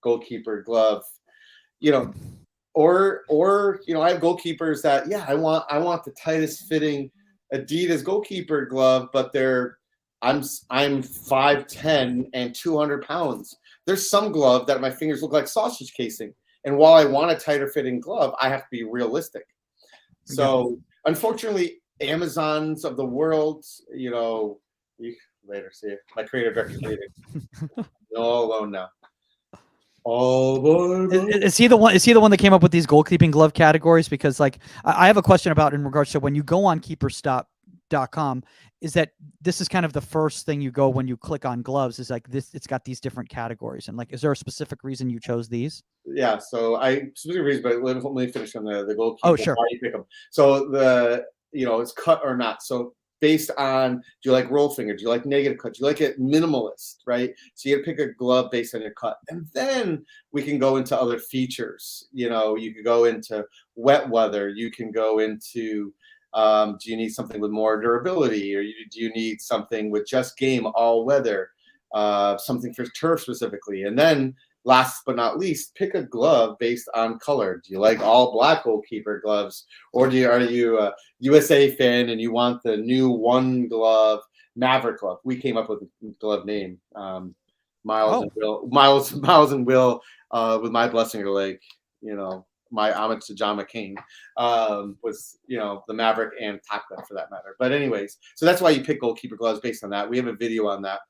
Speaker 1: goalkeeper glove, or I have goalkeepers that I want the tightest fitting Adidas goalkeeper glove, but I'm 5'10" and 200 pounds. There's some glove that my fingers look like sausage casing, and while I want a tighter fitting glove, I have to be realistic. So unfortunately, Amazons of the world, you later see my creative director leaving. No alone now. Oh,
Speaker 5: is he the one that came up with these goalkeeping glove categories? Because like I have a question about in regards to when you go on Keeperstop.com, is that this is kind of the first thing you go when you click on gloves, is like this, it's got these different categories, and like, is there a specific reason you chose these?
Speaker 1: Yeah, so specific reason, but let me finish on the goalkeeper.
Speaker 5: Oh, sure.
Speaker 1: Why you pick them? So it's cut or not. So based on, do you like roll finger? Do you like negative cut? Do you like it minimalist, right? So you got to pick a glove based on your cut. And then we can go into other features. You could go into wet weather. You can go into, do you need something with more durability? Or do you need something with just game all weather? Something for turf specifically. And then last but not least, pick a glove based on color. Do you like all black goalkeeper gloves, or are you a USA fan and you want the new One Glove Maverick glove? We came up with a glove name, Miles and Will, with my blessing or like, my homage to John McCain was, the Maverick and Top Gun for that matter. But anyways, so that's why you pick goalkeeper gloves based on that. We have a video on that.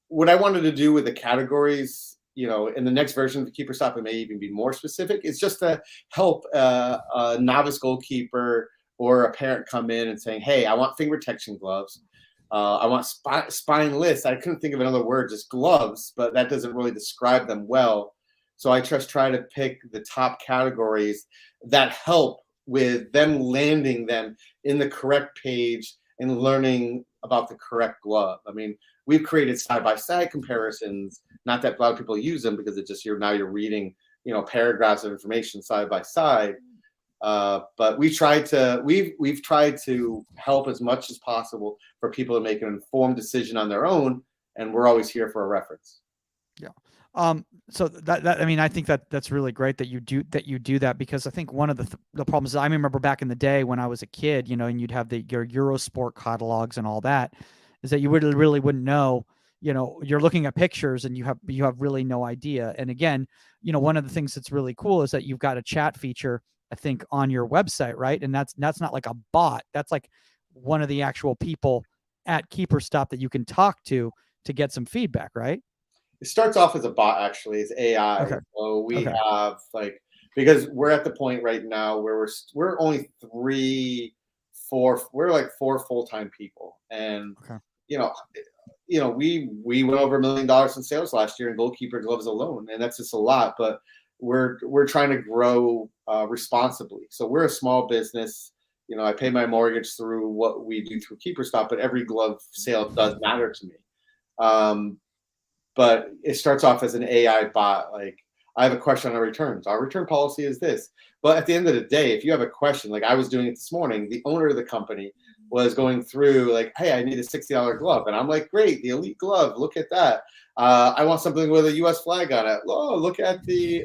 Speaker 1: What I wanted to do with the categories, in the next version of the Keeperstop, it may even be more specific. It's just to help a novice goalkeeper or a parent come in and saying, hey, I want finger protection gloves. I want spineless. I couldn't think of another word, just gloves, but that doesn't really describe them well. So I just try to pick the top categories that help with them landing them in the correct page and learning about the correct glove. I mean, we've created side-by-side comparisons. Not that a lot of people use them because it's just you're reading, paragraphs of information side by side. But we've tried to help as much as possible for people to make an informed decision on their own, and we're always here for a reference.
Speaker 5: Yeah. So I think that's really great that you do that, because I think one of the problems I remember back in the day when I was a kid, and you'd have your Eurosport catalogs and all that, is that you really wouldn't know you're looking at pictures and you have really no idea. And again, one of the things that's really cool is that you've got a chat feature, I think, on your website, right? And that's not like a bot. That's like one of the actual people at Keeperstop that you can talk to get some feedback, right?
Speaker 1: It starts off as a bot, actually. It's AI.
Speaker 5: Okay.
Speaker 1: So we have because we're at the point right now where we're only we're like 4 full-time people, and we went over $1 million in sales last year in goalkeeper gloves alone, and that's just a lot. But we're trying to grow responsibly. So we're a small business. I pay my mortgage through what we do through Keeperstop, but every glove sale does matter to me. But it starts off as an AI bot. Like, I have a question on our returns. Our return policy is this. But at the end of the day, if you have a question, like I was doing it this morning, the owner of the company was going through like, hey, I need a $60 glove. And I'm like, great, the elite glove. Look at that. I want something with a U.S. flag on it. Oh, look at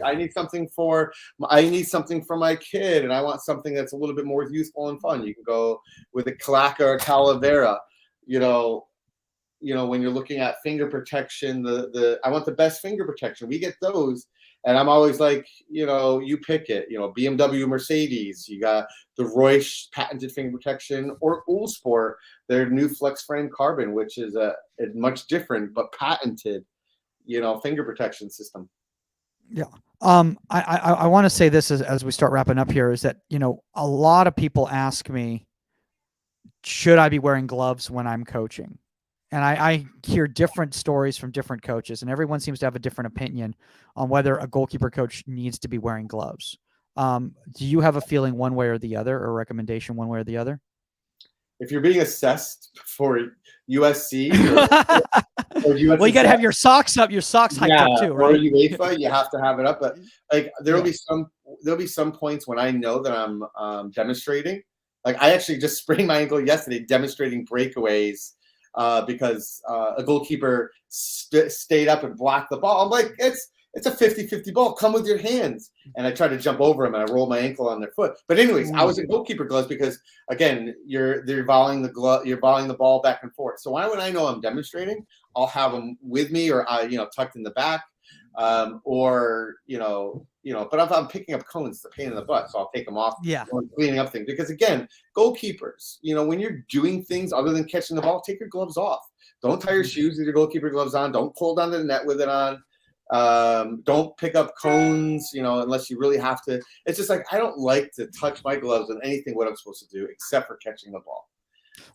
Speaker 1: I need something for my kid, and I want something that's a little bit more youthful and fun. You can go with a Calaca or Calavera. When you're looking at finger protection, I want the best finger protection. We get those. And I'm always like, you pick it, BMW, Mercedes, you got the Reusch patented finger protection, or Uhlsport, their new flex frame carbon, which is a much different but patented, finger protection system.
Speaker 5: Yeah. I want to say this as we start wrapping up here is that, a lot of people ask me, should I be wearing gloves when I'm coaching? And I hear different stories from different coaches, and everyone seems to have a different opinion on whether a goalkeeper coach needs to be wearing gloves. Do you have a feeling one way or the other, or a recommendation one way or the other?
Speaker 1: If you're being assessed for USC,
Speaker 5: well, you got to have your socks hyped up too, right?
Speaker 1: Or UEFA, you have to have it up. But like, there'll be some points when I know that I'm demonstrating. Like, I actually just sprained my ankle yesterday demonstrating breakaways. Because a goalkeeper stayed up and blocked the ball. I'm like, it's a 50-50 ball. Come with your hands. And I tried to jump over him, and I rolled my ankle on their foot. But anyways, I was in goalkeeper gloves because, again, they're volleying the ball back and forth. So when I know I'm demonstrating, I'll have them with me, or tucked in the back, But if I'm picking up cones, it's a pain in the butt, so I'll take them off.
Speaker 5: Yeah,
Speaker 1: cleaning up things, because again, goalkeepers, when you're doing things other than catching the ball, take your gloves off. Don't tie your shoes with your goalkeeper gloves on. Don't pull down the net with it on. Don't pick up cones, unless you really have to. It's just like, I don't like to touch my gloves on anything what I'm supposed to do except for catching the ball.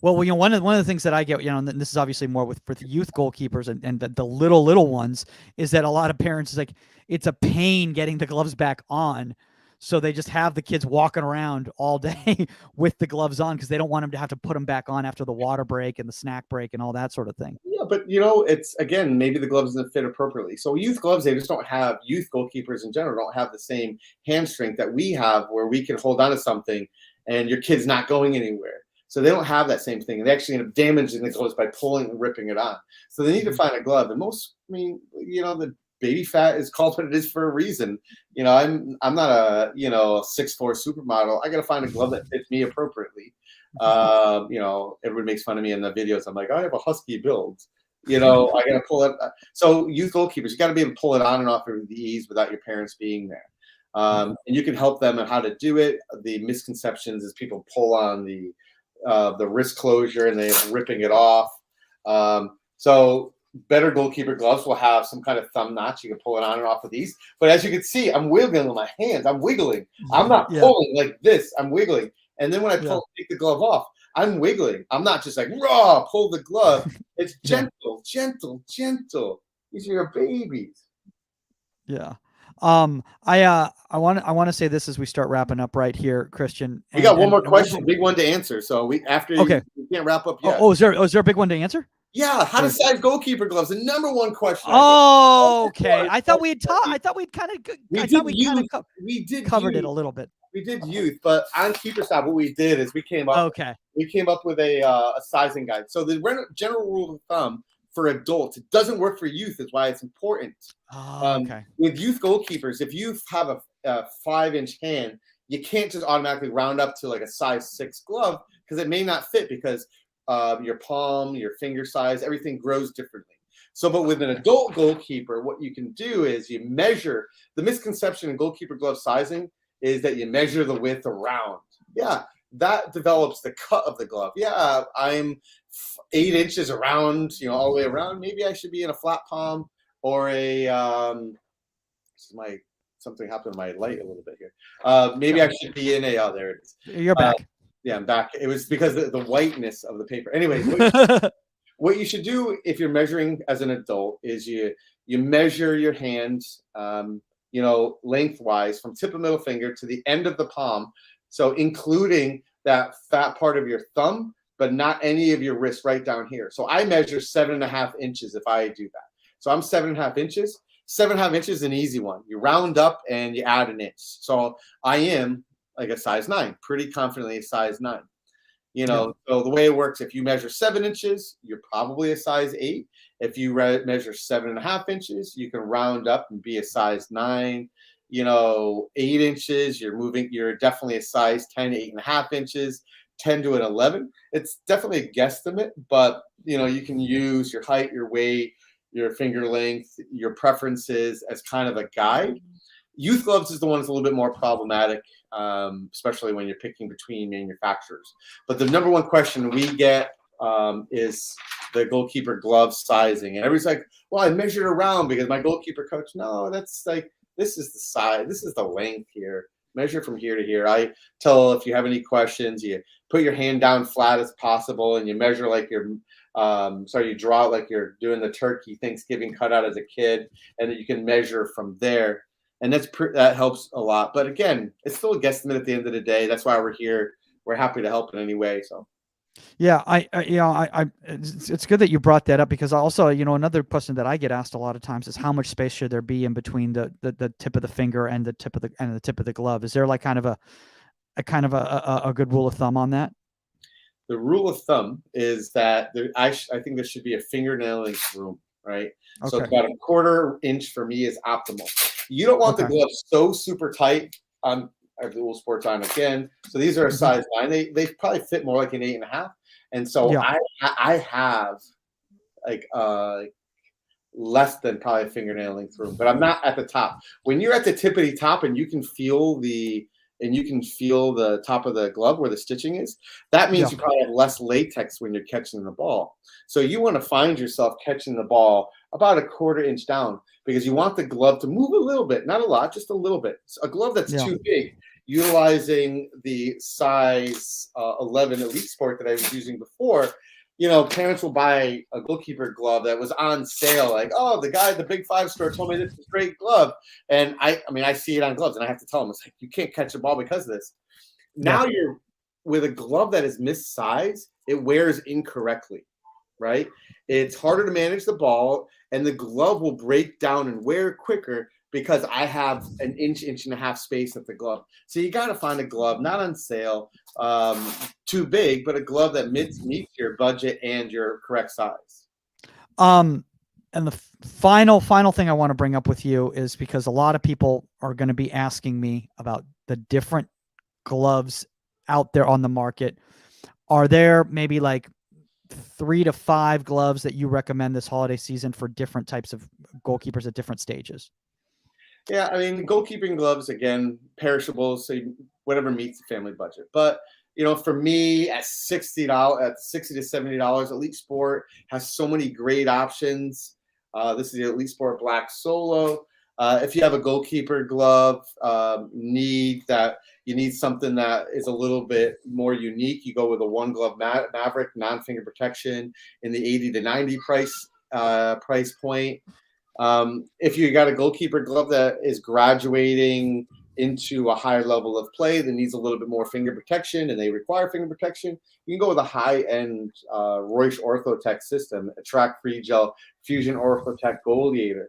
Speaker 5: Well, one of the things that I get, and this is obviously more with youth goalkeepers and the little ones, is that a lot of parents is like, it's a pain getting the gloves back on. So they just have the kids walking around all day with the gloves on because they don't want them to have to put them back on after the water break and the snack break and all that sort of thing.
Speaker 1: Yeah, but it's, again, maybe the gloves doesn't fit appropriately. So youth gloves, they just don't have, youth goalkeepers in general don't have the same hand strength that we have, where we can hold on to something and your kid's not going anywhere. So they don't have that same thing. And they actually end up damaging the gloves by pulling and ripping it on. So they need to find a glove. And the baby fat is called what it is for a reason. I'm not a 6'4" supermodel. I got to find a glove that fits me appropriately. Everyone makes fun of me in the videos. I'm like, I have a husky build. I got to pull it. So youth goalkeepers, you got to be able to pull it on and off with the ease without your parents being there. And you can help them on how to do it. The misconceptions is people pull on the wrist closure and they're ripping it off. So better goalkeeper gloves will have some kind of thumb notch. You can pull it on and off with these. But as you can see, I'm wiggling with my hands. I'm wiggling. I'm not pulling like this. I'm wiggling. And then when I take the glove off, I'm wiggling. I'm not just like, raw, pull the glove. It's gentle, gentle, gentle. These are your babies.
Speaker 5: Yeah. I want to say this as we start wrapping up right here, Christian.
Speaker 1: We got one more question, big one to answer. So we can't wrap up yet.
Speaker 5: Is there a big one to ansher?
Speaker 1: Yeah, how to size goalkeeper gloves, the number one question.
Speaker 5: Oh, okay. I thought we'd kind of covered it a little bit.
Speaker 1: We did youth, but on Keeperstop, what we did is we came up with a sizing guide. So the general rule of thumb for adults, it doesn't work for youth. Is why it's important. With youth goalkeepers, if you have a 5-inch hand, you can't just automatically round up to like a size 6 glove, because it may not fit, because your palm, your finger size, everything grows differently. So, but with an adult goalkeeper, what you can do is you measure. The misconception in goalkeeper glove sizing is that you measure the width around. Yeah, that develops the cut of the glove. Yeah, I'm 8 inches around, all the way around. Maybe I should be in a flat palm or a something happened to my light a little bit here. Maybe I should be in a. Oh, there it is.
Speaker 5: You're back.
Speaker 1: Yeah, I'm back. It was because of the whiteness of the paper. Anyways, what you should do if you're measuring as an adult is you measure your hands, lengthwise from tip of middle finger to the end of the palm. So including that fat part of your thumb, but not any of your wrist right down here. So I measure 7.5 inches if I do that. So I'm 7.5 inches. 7.5 inches is an easy one. You round up and you add an inch. So I am like a size 9, pretty confidently a size 9. So the way it works, if you measure 7 inches, you're probably a size 8. If you measure 7.5 inches, you can round up and be a size 9. 8 inches, you're definitely a size 10, 8.5 inches, 10 to an 11. It's definitely a guesstimate, but you can use your height, your weight, your finger length, your preferences as kind of a guide. Youth gloves is the one that's a little bit more problematic, especially when you're picking between manufacturers. But the number one question we get is the goalkeeper glove sizing. And everybody's like, well, I measured around because my goalkeeper coach, no, that's like, this is the size, this is the length here. Measure from here to here. I tell if you have any questions, you put your hand down flat as possible and you measure like you're you draw it like you're doing the turkey Thanksgiving cutout as a kid, and then you can measure from there. And that helps a lot. But again, it's still a guesstimate at the end of the day. That's why we're here. We're happy to help in any way. So.
Speaker 5: Yeah, it's good that you brought that up, because also, another question that I get asked a lot of times is how much space should there be in between the tip of the finger and the tip of the glove? Is there like kind of a good rule of thumb on that?
Speaker 1: The rule of thumb is that I think there should be a fingernail length room, right? Okay. So about 1/4 inch for me is optimal. You don't want the glove so super tight. I have the Dual Sports on again. So these are a size 9. They probably fit more like an 8.5. And so I have like less than probably a fingernail length room, but I'm not at the top. When you're at the tippity top and you can feel the top of the glove where the stitching is, that means you probably have less latex when you're catching the ball. So you want to find yourself catching the ball about 1/4 inch down, because you want the glove to move a little bit, not a lot, just a little bit. So a glove that's too big, utilizing the size 11 Elite Sport that I was using before, parents will buy a goalkeeper glove that was on sale. Like, oh, the guy at the Big 5 store told me this is a great glove. And I see it on gloves and I have to tell them, it's like, you can't catch a ball because of this. Now you're with a glove that is missized, it wears incorrectly, right? It's harder to manage the ball, and the glove will break down and wear quicker because I have an inch and a half space at the glove. So you got to find a glove, not on sale, too big, but a glove that meets your budget and your correct size.
Speaker 5: And the final thing I want to bring up with you is, because a lot of people are going to be asking me about the different gloves out there on the market. Are there maybe like 3 to 5 gloves that you recommend this holiday season for different types of goalkeepers at different stages?
Speaker 1: Yeah, goalkeeping gloves, again, perishables, so whatever meets the family budget. But for me, at $60 to $70, Elite Sport has so many great options. This is the Elite Sport Black Solo. If you have a goalkeeper glove, you need something that is a little bit more unique, you go with a One Glove Maverick non-finger protection in the 80 to 90 price point. If you got a goalkeeper glove that is graduating into a higher level of play that needs a little bit more finger protection and they require finger protection, you can go with a high-end Reusch Orthotech system, a track-free gel Fusion Orthotech Goaliator.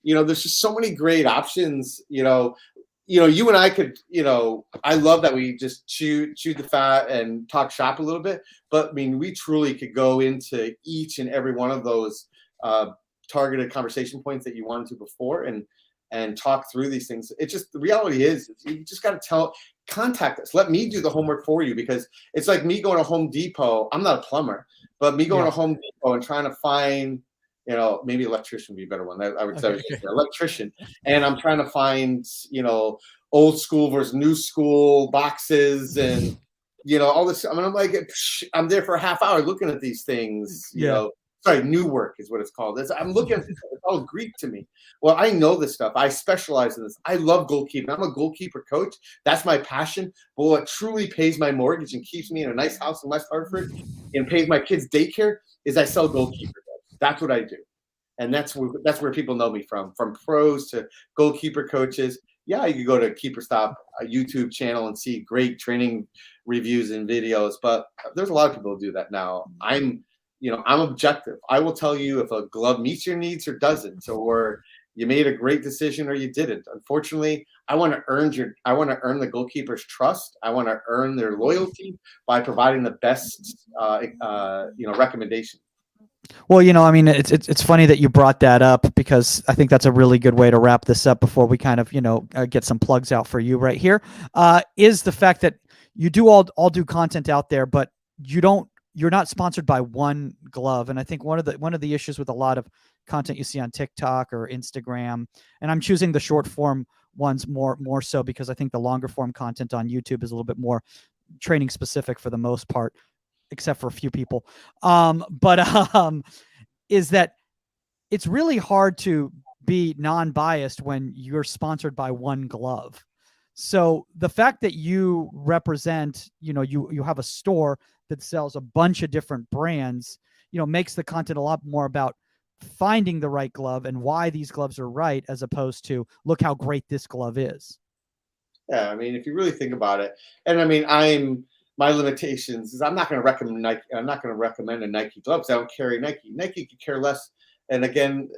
Speaker 1: There's just so many great options. You and I could, I love that we just chew the fat and talk shop a little bit, but we truly could go into each and every one of those targeted conversation points that you wanted to before and talk through these things. It's just, the reality is you just got to contact us. Let me do the homework for you, because it's like me going to Home Depot. I'm not a plumber, but me going to Home Depot and trying to find You know, maybe electrician would be a better one. I would say
Speaker 5: Okay.
Speaker 1: electrician. And I'm trying to find, you know, old school versus new school boxes and, you know, all this. I mean, I'm like, I'm there for a half hour looking at these things, you know. Sorry, new work is what it's called. I'm looking at this. It's all Greek to me. Well, I know this stuff. I specialize in this. I love goalkeeping. I'm a goalkeeper coach. That's my passion. But what truly pays my mortgage and keeps me in a nice house in West Hartford and pays my kids' daycare is I sell goalkeeper gloves. That's what I do. And that's where people know me from pros to goalkeeper coaches. Yeah, you can go to Keeperstop, a YouTube channel, and see great training reviews and videos. But there's a lot of people who do that now. I'm objective. I will tell you if a glove meets your needs or doesn't, or you made a great decision or you didn't. Unfortunately, I want to earn the goalkeeper's trust. I want to earn their loyalty by providing the best, recommendation.
Speaker 5: Well, you know, I mean, it's funny that you brought that up because I think that's a really good way to wrap this up before we kind of, get some plugs out for you right here. Is the fact that you do all do content out there, but you're not sponsored by one glove. And I think one of the issues with a lot of content you see on TikTok or Instagram, and I'm choosing the short form ones more so because I think the longer form content on YouTube is a little bit more training specific for the most part, except for a few people. Is that it's really hard to be non-biased when you're sponsored by one glove. So the fact that you represent, you have a store that sells a bunch of different brands, makes the content a lot more about finding the right glove and why these gloves are right, as opposed to look how great this glove is.
Speaker 1: Yeah, I mean, if you really think about it, and I mean, my limitations is I'm not going to recommend Nike. I'm not going to recommend a Nike gloves. I don't carry Nike. Nike could care less. And again,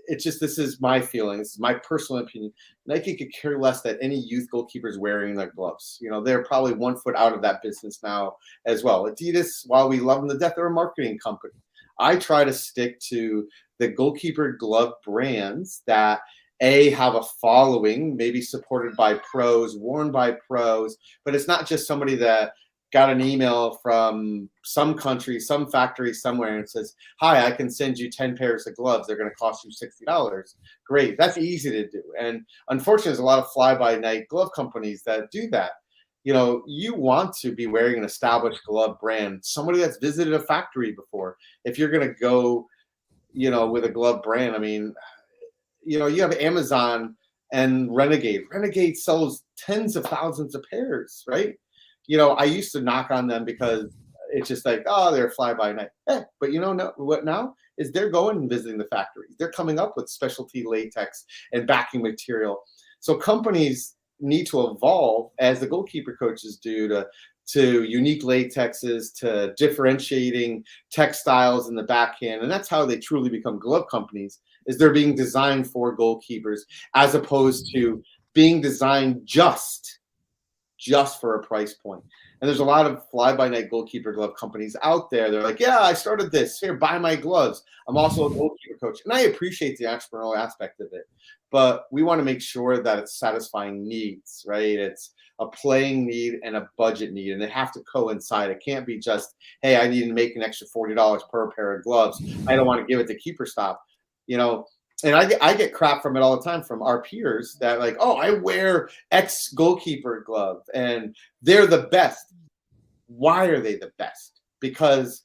Speaker 1: it's just, this is my feeling. This is my personal opinion. Nike could care less that any youth goalkeepers wearing their gloves. They're probably 1 foot out of that business now as well. Adidas, while we love them to death, they're a marketing company. I try to stick to the goalkeeper glove brands that have a following, maybe supported by pros, worn by pros, but it's not just somebody that got an email from some country, some factory somewhere, and it says, hi, I can send you 10 pairs of gloves. They're going to cost you $60. Great. That's easy to do. And unfortunately, there's a lot of fly-by-night glove companies that do that. You want to be wearing an established glove brand, somebody that's visited a factory before. If you're going to go, with a glove brand, I mean, you have Amazon and Renegade. Renegade sells tens of thousands of pairs, right? I used to knock on them because it's just like, oh, they're fly-by-night. But what now is they're going and visiting the factories. They're coming up with specialty latex and backing material. So companies need to evolve, as the goalkeeper coaches do, to unique latexes, to differentiating textiles in the backhand. And that's how they truly become glove companies, is they're being designed for goalkeepers as opposed to being designed just for a price point. And there's a lot of fly-by-night goalkeeper glove companies out there. They're like, yeah, I started this. Here, buy my gloves. I'm also a goalkeeper coach. And I appreciate the entrepreneurial aspect of it. But we want to make sure that it's satisfying needs, right? It's a playing need and a budget need, and they have to coincide. It can't be just, hey, I need to make an extra $40 per pair of gloves. I don't want to give it to Keeperstop. And I get crap from it all the time from our peers that like, oh, I wear X goalkeeper glove and they're the best. Why are they the best? Because,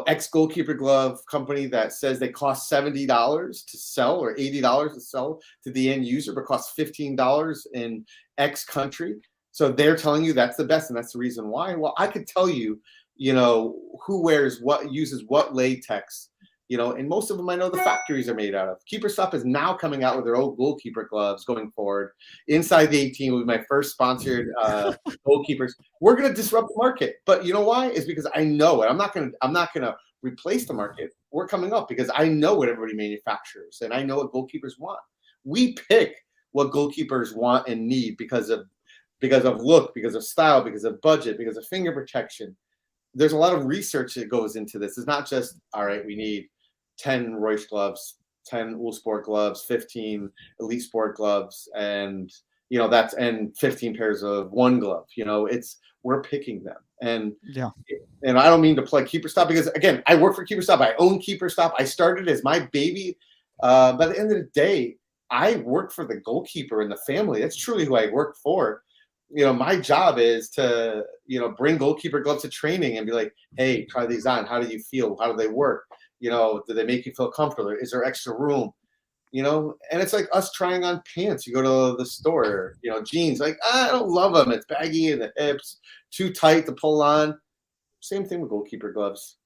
Speaker 1: X goalkeeper glove company that says they cost $70 to sell or $80 to sell to the end user, but costs $15 in X country. So they're telling you that's the best, and that's the reason why. Well, I could tell you, who wears what, uses what latex. And most of them I know the factories are made out of. Keeperstop is now coming out with their old goalkeeper gloves going forward. Inside the 18 will be my first sponsored goalkeepers. We're going to disrupt the market, but you know why? Is because I know it. I'm not going to replace the market. We're coming up because I know what everybody manufactures, and I know what goalkeepers want. We pick what goalkeepers want and need because of look, because of style, because of budget, because of finger protection. There's a lot of research that goes into this. It's not just, all right, we need 10 Reusch gloves, 10 Uhlsport gloves, 15 Elite Sport gloves, and that's and 15 pairs of one glove. We're picking them. And I don't mean to plug Keeperstop because, again, I work for Keeperstop. I own Keeperstop. I started as my baby. By the end of the day, I work for the goalkeeper in the family. That's truly who I work for. My job is to, bring goalkeeper gloves to training and be like, hey, try these on. How do you feel? How do they work? Do they make you feel comfortable? Is there extra room? And it's like us trying on pants. You go to the store, jeans, like, I don't love them. It's baggy in the hips, too tight to pull on. Same thing with goalkeeper gloves.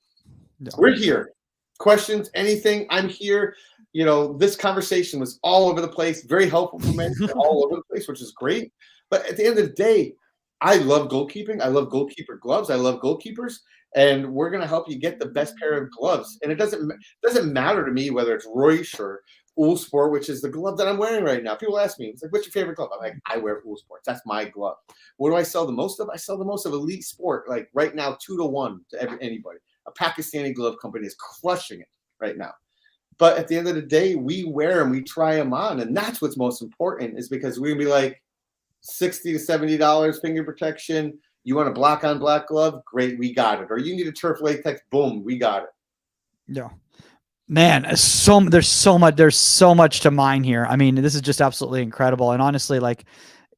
Speaker 5: No.
Speaker 1: We're here. Questions, anything, I'm here. This conversation was all over the place, very helpful for me, all over the place, which is great. But at the end of the day, I love goalkeeping. I love goalkeeper gloves. I love goalkeepers. And we're going to help you get the best pair of gloves. And it doesn't matter to me whether it's Reusch or Uhlsport, which is the glove that I'm wearing right now. People ask me, it's like, what's your favorite glove? I'm like, I wear Uhlsport. That's my glove. What do I sell the most of? I sell the most of Elite Sport, like right now, 2-1 to anybody. A Pakistani glove company is crushing it right now. But at the end of the day, we wear them, we try them on. And that's what's most important, is because we're going to be like $60 to $70 finger protection. You want a black on black glove? Great, we got it. Or you need a turf latex? Boom, we got it.
Speaker 5: Yeah. Man, there's so much to mine here. I mean, this is just absolutely incredible. And honestly, like,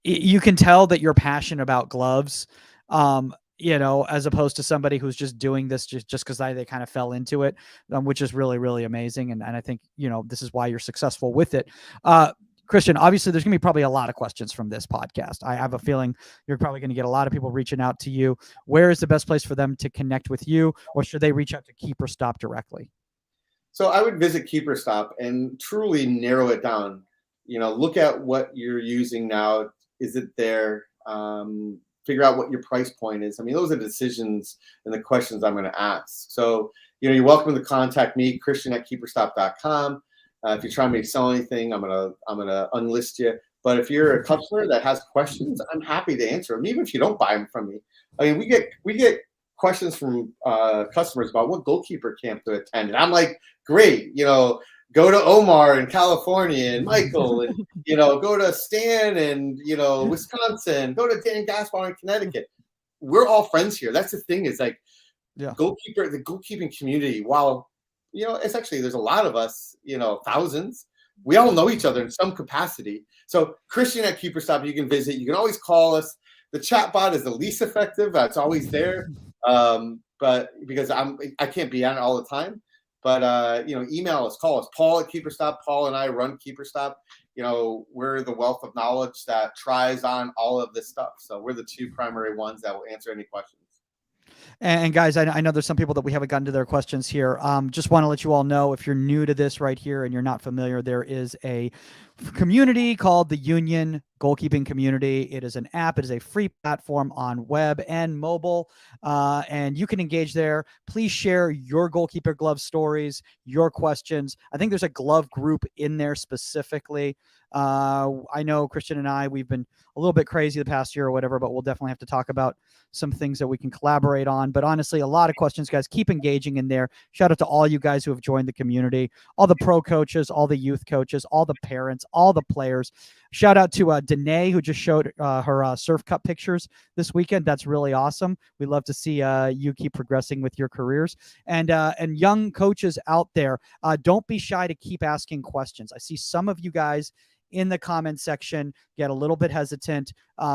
Speaker 5: you can tell that you're passionate about gloves, as opposed to somebody who's just doing this just because they kind of fell into it, which is really, really amazing. And I think, this is why you're successful with it. Christian, obviously there's going to be probably a lot of questions from this podcast. I have a feeling you're probably going to get a lot of people reaching out to you. Where is the best place for them to connect with you, or should they reach out to Keeperstop directly?
Speaker 1: So I would visit Keeperstop and truly narrow it down. Look at what you're using now. Is it there? Figure out what your price point is. I mean, those are decisions and the questions I'm going to ask. So, you're welcome to contact me, Christian@keeperstop.com. If you're trying to sell anything, I'm gonna unlist you. But if you're a customer that has questions, I'm happy to answer them, even if you don't buy them from me. I mean, we get questions from customers about what goalkeeper camp to attend, and I'm like, great, go to Omar in California and Michael, and go to Stan and Wisconsin, go to Dan Gaspar in Connecticut. We're all friends here. That's the thing, is like, the goalkeeping community, while it's actually, there's a lot of us, thousands. We all know each other in some capacity. So Christian at Keeperstop, you can visit. You can always call us. The chat bot is the least effective. It's always there. But because I can't be on it all the time. But email us, call us. Paul at Keeperstop. Paul and I run Keeperstop. We're the wealth of knowledge that tries on all of this stuff. So we're the two primary ones that will answer any questions.
Speaker 5: And guys, I know there's some people that we haven't gotten to their questions here. Just want to let you all know, if you're new to this right here and you're not familiar, there is a community called the Union Goalkeeping Community. It is an app. It is a free platform on web and mobile, and you can engage there. Please share your goalkeeper glove stories, your questions. I think there's a glove group in there specifically. I know Christian and we've been a little bit crazy the past year or whatever, but we'll definitely have to talk about some things that we can collaborate on. But honestly, a lot of questions, guys. Keep engaging in there. Shout out to all you guys who have joined the community, all the pro coaches, all the youth coaches, all the parents, all the players. Shout out to Danae, who just showed her Surf Cup pictures this weekend. That's really awesome. We love to see you keep progressing with your careers. And young coaches out there, don't be shy to keep asking questions. I see some of you guys in the comment section get a little bit hesitant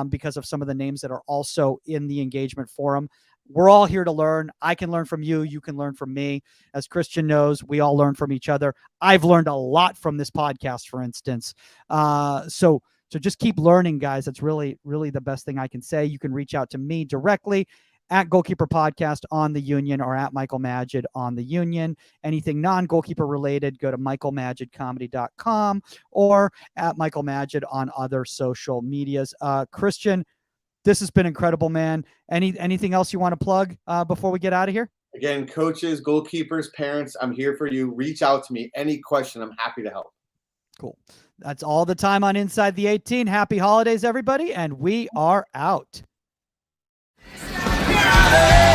Speaker 5: because of some of the names that are also in the engagement forum. We're all here to learn. I can learn from you. You can learn from me. As Christian knows, we all learn from each other. I've learned a lot from this podcast, for instance. So just keep learning, guys. That's really, really the best thing I can say. You can reach out to me directly at Goalkeeper Podcast on the Union, or at Michael Magid on the Union. Anything non-goalkeeper related, go to michaelmagidcomedy.com or at Michael Magid on other social medias. Christian, this has been incredible, man. Anything else you want to plug before we get out of here?
Speaker 1: Again, coaches, goalkeepers, parents, I'm here for you. Reach out to me. Any question, I'm happy to help.
Speaker 5: Cool. That's all the time on Inside the 18. Happy holidays, everybody, and we are out.
Speaker 7: Yeah!